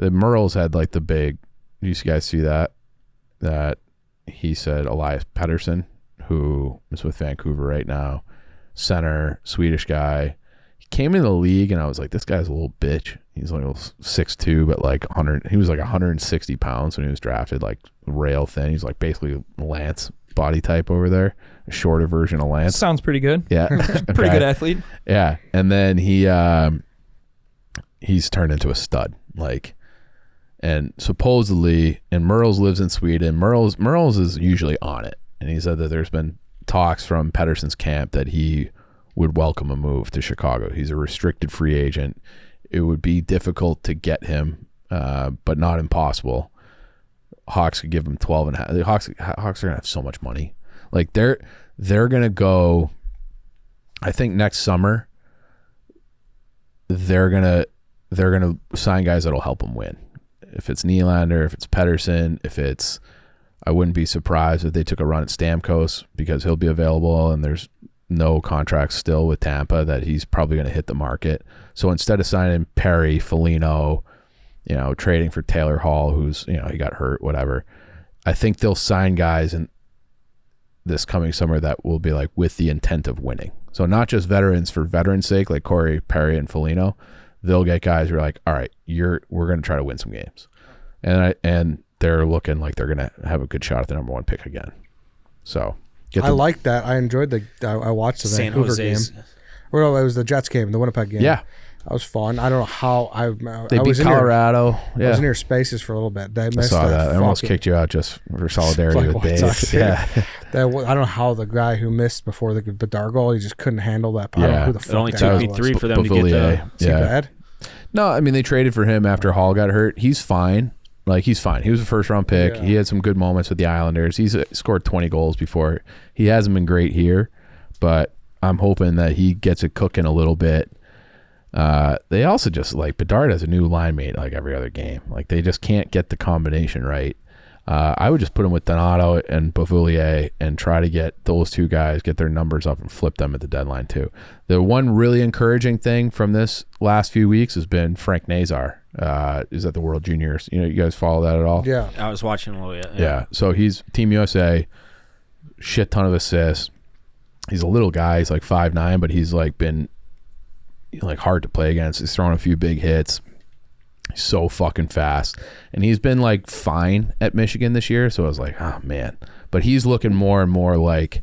Merles had like the big. You guys see that he said Elias Pettersson, who is with Vancouver right now, center, Swedish guy. He came into the league and I was like, this guy's a little bitch. He's like 6'2", but like 100. He was like 160 pounds when he was drafted, like rail thin. He's like basically Lance body type over there, a shorter version of Lance. Sounds pretty good. Yeah, pretty good athlete. Yeah, and then he's turned into a stud, like. And supposedly, and Merles lives in Sweden. Merles is usually on it, and he said that there's been talks from Pettersson's camp that he would welcome a move to Chicago. He's a restricted free agent. It would be difficult to get him, but not impossible. Hawks could give him 12.5. The Hawks are gonna have so much money. Like they're gonna go. I think next summer they're gonna sign guys that'll help them win. If it's Nylander, if it's Pettersson, I wouldn't be surprised if they took a run at Stamkos because he'll be available and there's no contract still with Tampa that he's probably going to hit the market. So instead of signing Perry, Foligno, trading for Taylor Hall, who's, he got hurt, whatever, I think they'll sign guys in this coming summer that will be like with the intent of winning. So not just veterans for veterans' sake, like Corey, Perry, and Foligno, they'll get guys who are like, all right, we're going to try to win some games. And they're looking like they're going to have a good shot at the number 1 pick again. So I like that. I enjoyed I watched the San Vancouver Jose's. game. Or no, it was the Jets game, the Winnipeg game. Yeah. That was fun. I don't know how They beat Colorado. I was in your spaces for a little bit. I saw that. I almost kicked you out just for solidarity with Dave. Yeah. I don't know how the guy who missed before the Bedard goal, he just couldn't handle that. I don't know who the fuck it only that took guy me was. 3 for them to get the. Is he bad? No, I mean, they traded for him after Hall got hurt. He's fine. Like, he's fine. He was a first-round pick. Yeah. He had some good moments with the Islanders. He's scored 20 goals before. He hasn't been great here, but I'm hoping that he gets it cooking a little bit. They also just, like, Bedard has a new line mate like every other game. Like, they just can't get the combination right. I would just put him with Donato and Beauvillier and try to get those 2 guys, get their numbers up and flip them at the deadline too. The one really encouraging thing from this last few weeks has been Frank Nazar. Is at the World Juniors. You guys follow that at all? Yeah. I was watching a little bit. Yeah. So he's Team USA, shit ton of assists. He's a little guy. He's like 5'9", but he's like been like hard to play against. He's thrown a few big hits. He's so fucking fast, and he's been like fine at Michigan this year. So I was like, oh man, but he's looking more and more like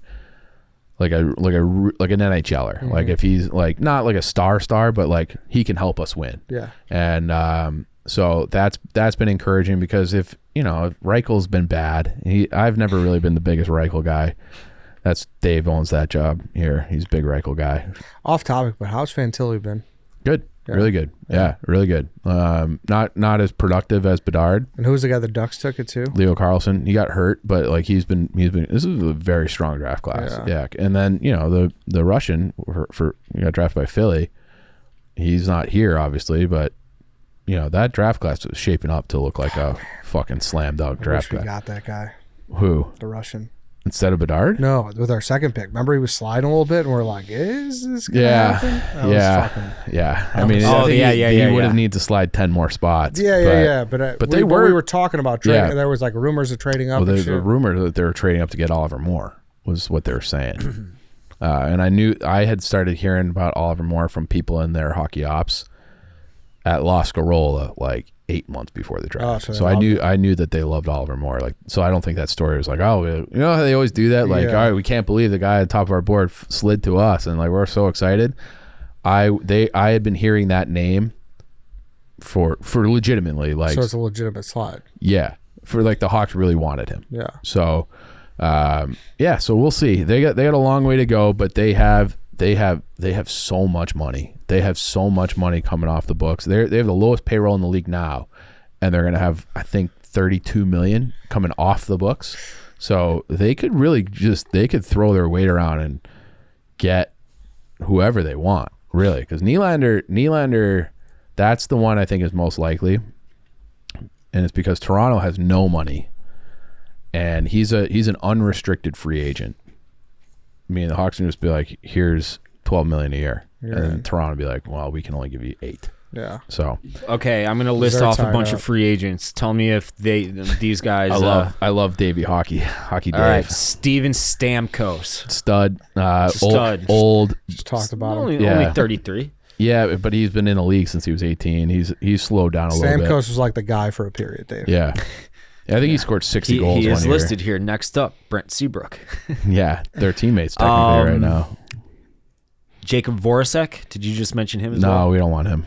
an NHLer. Mm-hmm. Like if he's like not like a star, but like he can help us win. Yeah. And so that's been encouraging because if Reichel's been bad, I've never really been the biggest Reichel guy. That's Dave owns that job here. He's a big Reichel guy. Off topic, but how's Fantilli been? Good. Yeah. Really good. Yeah, really good. Not as productive as Bedard. And who's the guy the Ducks took it to? Leo Carlson. He got hurt, but like he's been. This is a very strong draft class. Yeah. And then the Russian for got drafted by Philly. He's not here obviously, but that draft class was shaping up to look like a fucking slam dunk draft We class. got that guy. Who? The Russian. Instead of Bedard? No, with our second pick. Remember he was sliding a little bit, and we're like, "Is this gonna happen?" Yeah. I mean, I think he would have needed to slide 10 more spots. But we were talking about trading. Yeah. There was like rumors of trading up. Well, there's a rumor that they were trading up to get Oliver Moore. Was what they were saying. And I had started hearing about Oliver Moore from people in their hockey ops at La Scarola like 8 months before the draft. So I knew that they loved Oliver Moore. Like, so I don't think that story was like, oh, how they always do that. Like, all right, we can't believe the guy at the top of our board slid to us, and like we're so excited. I had been hearing that name for legitimately, like, so it's a legitimate slide. Yeah, for like the Hawks really wanted him. Yeah. So, so we'll see. They got a long way to go, but they have so much money. They have so much money coming off the books. They have the lowest payroll in the league now, and they're going to have, I think, $32 million coming off the books. So they could really throw their weight around and get whoever they want, really. Because Nylander, that's the one I think is most likely, and it's because Toronto has no money, and he's an unrestricted free agent. I mean, the Hawks can just be like, here's $12 million a year. And then Toronto would be like, well, we can only give you 8. Yeah. So okay, I'm gonna list off a bunch of free agents. Tell me if these guys. I love Davey Hockey Dave. All right, Steven Stamkos, stud, stud, old. Just talked about only, him. only 33. Yeah, but he's been in the league since he was 18. He's slowed down a little bit. Stamkos was like the guy for a period, Dave. Yeah. I think he scored 60 goals. He is one year. listed here. Next up, Brent Seabrook. Yeah, they're teammates technically right now. Jacob Voracek. Did you just mention him as well? No, we don't want him.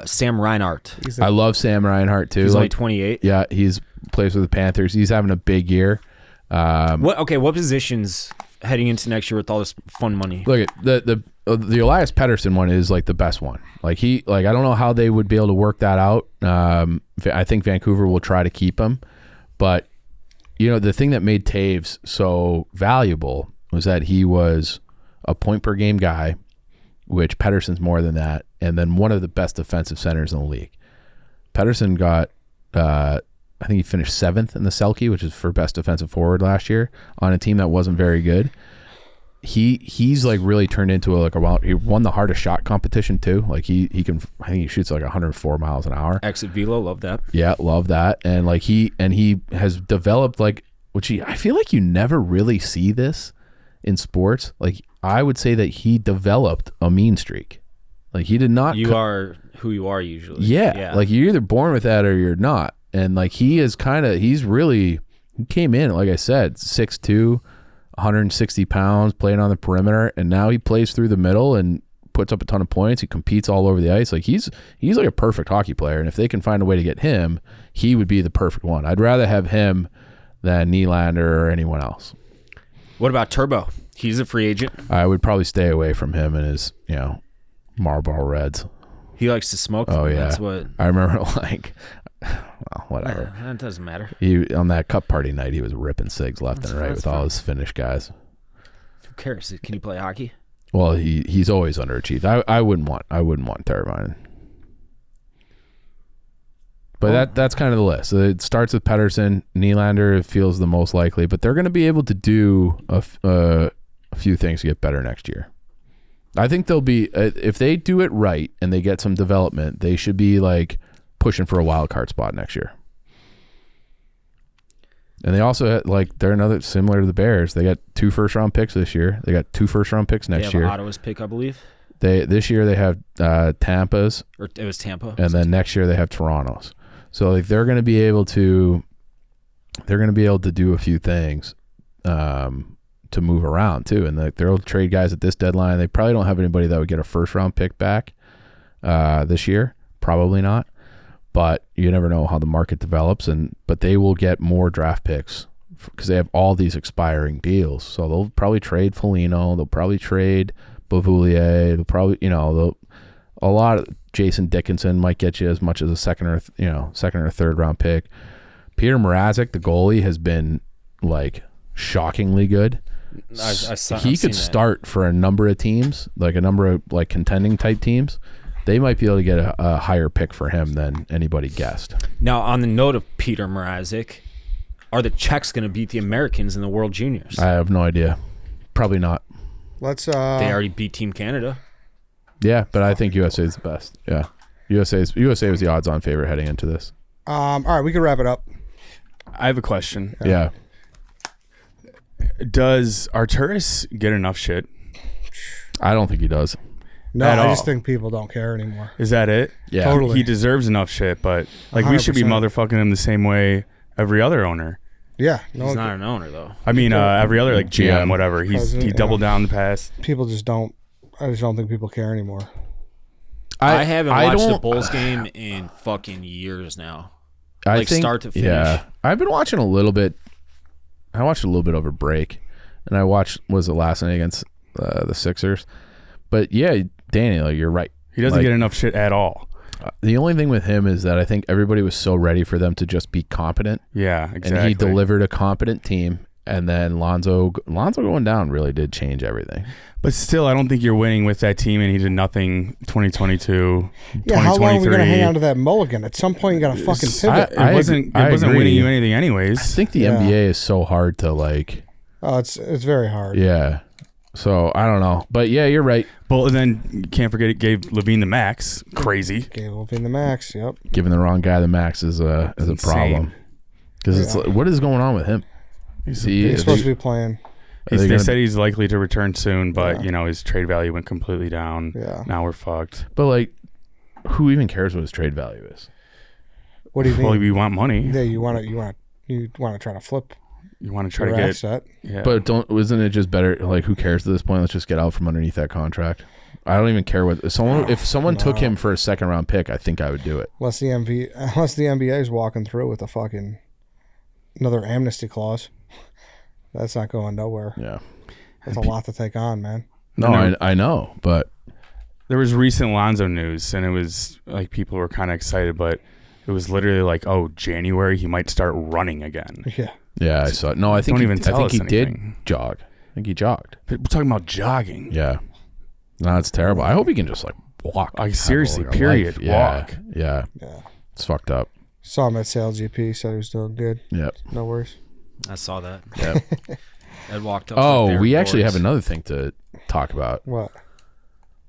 Sam Reinhart. I love Sam Reinhart too. He's only 28. Yeah, he's plays with the Panthers. He's having a big year. What positions heading into next year with all this fun money? Look at the Elias Pettersson one is like the best one. Like I don't know how they would be able to work that out. I think Vancouver will try to keep him, but the thing that made Taves so valuable was that he was a point per game guy, which Pettersson's more than that, and then one of the best defensive centers in the league. Pettersson got, I think he finished 7th in the Selke, which is for best defensive forward last year, on a team that wasn't very good. He's like really turned into he won the hardest shot competition too. Like he can, I think he shoots like 104 miles an hour. Exit velo, love that. Yeah, love that. And like he has developed I feel like you never really see this in sports. Like I would say that he developed a mean streak. Like he did not. You are who you are usually. Yeah. Like you're either born with that or you're not. And like he came in, like I said, 6'2", 160 pounds, playing on the perimeter, and now he plays through the middle and puts up a ton of points. He competes all over the ice. Like he's like a perfect hockey player, and if they can find a way to get him, he would be the perfect one. I'd rather have him than Nylander or anyone else. What about Turbo? He's a free agent. I would probably stay away from him and his, Marlboro Reds. He likes to smoke. Oh yeah, that's what I remember. Like, well, whatever. It doesn't matter. He on that cup party night, he was ripping cigs left and right with all his Finnish guys. Who cares? Can you play hockey? Well, he's always underachieved. I wouldn't want Teravainen. But that's kind of the list. It starts with Pettersson. Nylander feels the most likely, but they're going to be able to do a few things to get better next year. I think they'll be if they do it right and they get some development, they should be like pushing for a wild card spot next year. And they also they're another similar to the Bears. They got 2 first-round picks this year. They got 2 first-round picks next year. Ottawa's pick, I believe. This year they have Tampa's, or it was Tampa, and then next year they have Toronto's. So like they're going to be able to do a few things to move around too, and they'll trade guys at this deadline. They probably don't have anybody that would get a first-round pick back this year. Probably not. But you never know how the market develops, but they will get more draft picks because they have all these expiring deals. So they'll probably trade Foligno. They'll probably trade Beauvillier. They'll probably, a lot of Jason Dickinson might get you as much as a second or third round pick. Peter Mrazek, the goalie, has been like shockingly good. He could start for a number of teams, like a number of like contending type teams. They might be able to get a higher pick for him than anybody guessed. Now, on the note of Peter Mrazek, are the Czechs going to beat the Americans in the World Juniors? I have no idea. Probably not. Let's. They already beat Team Canada. Yeah, but I think USA is the best. Yeah, USA was the odds-on favorite heading into this. All right, we can wrap it up. I have a question. Yeah. Does Arturas get enough shit? I don't think he does. No, I just think people don't care anymore. Is that it? Yeah. Totally. He deserves enough shit, but like we should be 100%. motherfucking him the same way every other owner. Yeah. No, He's not an owner, though. I mean, every other like GM, whatever. He President, doubled down the past. people just don't. I just don't think people care anymore. I haven't watched the Bulls game in fucking years now. I think, start to finish. Yeah, I've been watching a little bit. I watched a little bit over break, and I watched the last night against the Sixers. But yeah, Danny, you're right. He doesn't get enough shit at all. The only thing with him is that I think everybody was so ready for them to just be competent. Yeah, exactly. And he delivered a competent team, and then Lonzo going down really did change everything. But still, I don't think you're winning with that team, and he did nothing 2022, Yeah, how long are we going to hang 2023. on to that mulligan? At some point, you got to fucking pivot. It wasn't agree. winning you anything anyways. I think the Yeah. NBA is so hard to Oh, it's very hard. Yeah. So I don't know, but yeah, you're right. But then you can't forget it gave Levine the max. Crazy. Gave Levine the max. Yep. Giving the wrong guy the max is a insane. problem. Because it's like, what is going on with him? He's supposed to be playing. They said he's likely to return soon, but his trade value went completely down. Yeah. Now we're fucked. But like, who even cares what his trade value is? What do you mean? Well, we want money. Yeah, you want to try to flip. You want to try to your get asset. Yeah. But isn't it just better? Like, who cares at this point? Let's just get out from underneath that contract. I don't even care if someone took him for a second round pick. I think I would do it. Unless the NBA is walking through with another amnesty clause. That's not going nowhere. Yeah. That's a lot to take on, man. No, I know, but there was recent Lonzo news, and it was like people were kind of excited, but it was literally like, oh, January he might start running again. Yeah. yeah, I saw it. No, I think Don't even tell us he anything. did jog. I think he jogged. We're talking about jogging. Yeah. No, it's terrible. I hope he can just walk. Like, seriously, Have a period. life. Yeah, Walk. Yeah. Yeah. It's fucked up. Saw him at SailGP. Said he was doing good. Yep. No worries. I saw that. Yep. Ed walked up. Oh, we actually have another thing to talk about. What?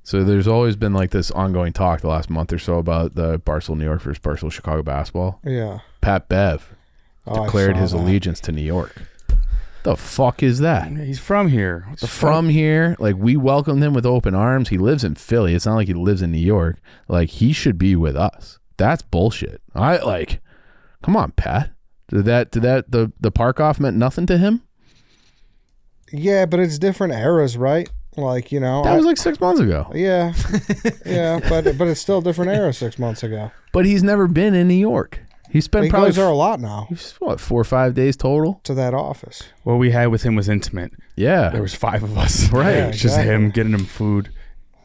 So there's always been like this ongoing talk the last month or so about the Barstool New York versus Barstool Chicago basketball. Yeah. Pat Bev Oh, I declared saw his that. allegiance to New York. The fuck is that? He's from here. What the From here, like we welcomed him with open arms. He lives in Philly. It's not like he lives in New York. Like he should be with us. That's bullshit. Come on, Pat. Did the park off meant nothing to him? Yeah, but it's different eras, right? Like, you know, That was like 6 months ago. yeah, but it's still a different era 6 months ago. But he's never been in New York. He spent He probably goes there a lot now what 4 or 5 days total. to that office. What we had with him was intimate. Yeah, There was 5 of us. Right. Yeah, It's just exactly. him getting him food.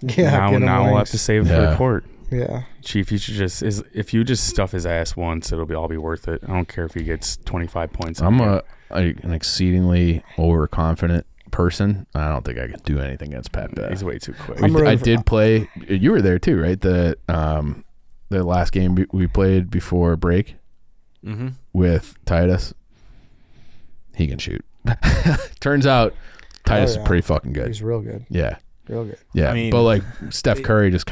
Yeah, Now get him we'll have wings. to save for Yeah. the court. Yeah, Chief, you should if you just stuff his ass once, it'll all be worth it. I don't care if he gets 25 points. I'm an exceedingly overconfident person. I don't think I can do anything against Pat Bev. He's way too quick. I'm I ready did play. You were there too, right? The last game we played before break with Titus. He can shoot. Turns out Titus yeah. is pretty fucking good. he's real good, Yeah, real good. yeah. I mean, but like Steph Curry just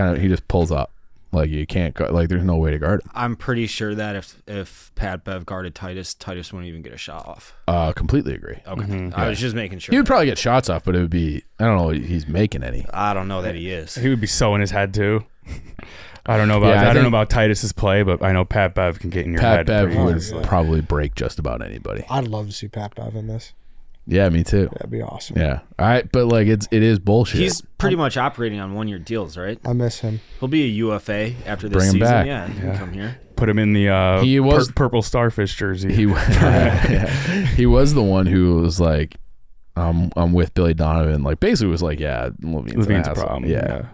pulls up. Like you can't go. Like there's no way to guard him. I'm pretty sure that if Pat Bev guarded Titus wouldn't even get a shot off. Completely agree. Okay, I was just making sure. He would probably get shots off, but it would be. I don't know. He's making any. I don't know that he is. He would be so in his head too. I don't know about. Yeah, I don't know about Titus's play, but I know Pat Bev can get in your head. Pat Bev pretty would easily. probably break just about anybody. I'd love to see Pat Bev in this. Yeah, me too. That'd be awesome. Yeah. All right, but like it is bullshit. He's pretty much operating on 1 year deals, right? I miss him. He'll be a UFA after this Bring him season. back. Yeah, he can come here. Put him in the He was- purple starfish jersey. He was the one who was like, I'm with Billy Donovan. Like basically was like, yeah, Levine's Levine's an a asshole. problem. Yeah.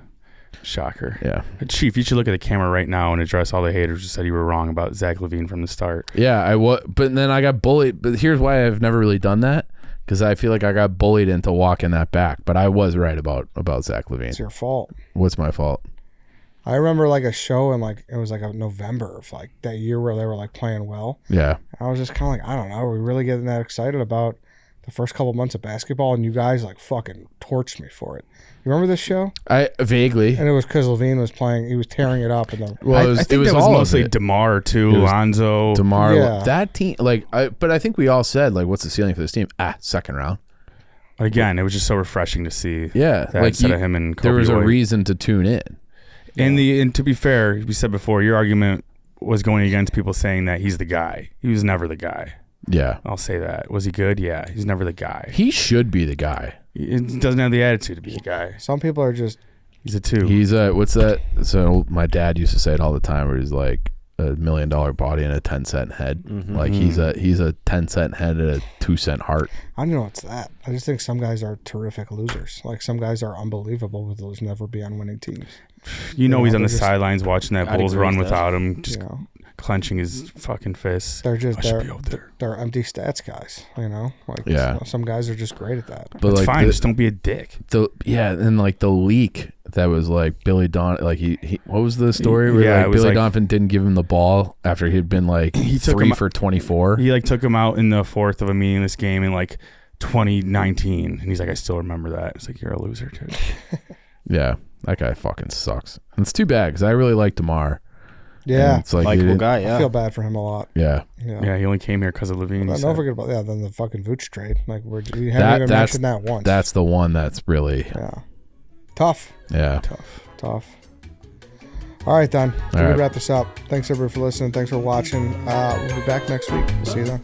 Shocker. Yeah. Chief, you should look at the camera right now and address all the haters who said you were wrong about Zach LaVine from the start. Yeah, I was, but then I got bullied. But here's why I've never really done that, because I feel like I got bullied into walking that back. But I was right about Zach LaVine. It's your fault. What's my fault? I remember like a show in like it was like a November of like that year where they were like playing well. Yeah. I was just kind of like, I don't know, are we really getting that excited about the first couple months of basketball? And you guys like fucking torched me for it. You remember this show? I vaguely. And it was because Levine was playing, he was tearing it up. And Well, I think that was all of mostly it. DeMar too, It was Lonzo. DeMar. Yeah. That team, like, but I think we all said, like, what's the ceiling for this team? Second round. Again, it was just so refreshing to see. Yeah, that like instead of him and Kobe there was a White. reason to tune in. And to be fair, we said before, your argument was going against people saying that he's the guy. He was never the guy. Yeah, I'll say that. Was he good? Yeah, he's never the guy. he should be the guy. He doesn't have the attitude to be the guy. some people are just, He's a 2. He's what's that? So my dad used to say it all the time, where he's like $1 million body and a 10-cent head. Like he's a 10-cent head and a 2-cent heart. I don't know what's that. I just think some guys are terrific losers. Like some guys are unbelievable, but those never be on winning teams. You know, he's on they're the just- sidelines watching that I'd Bulls agree run with that. without him, just You know, clenching his fucking fists. they're just I should be out there. they're empty stats guys. You know, like Yeah. some guys are just great at that. But That's like fine. Just don't be a dick. and like the leak that was like Billy Donovan, like he what was the story where Yeah, like it was Billy like- Donovan didn't give him the ball after he'd been like He took 3 him- for 24. He like took him out in the fourth of a meaningless game in like 2019, and he's like, I still remember that. It's like, you're a loser, dude. Yeah, that guy fucking sucks. And it's too bad because I really like DeMar. Yeah, And it's like he Likeable didn't- guy, I yeah. feel bad for him a lot. Yeah, Yeah. Yeah, he only came here because of Levine. But he don't said. forget about then the fucking Vooch trade. Like we That- haven't even that's- mentioned that once. that's the one that's really yeah, tough. yeah. Tough. All right, then. We're right. going to wrap this up. Thanks, everybody, for listening. Thanks for watching. We'll be back next week. We'll see you then.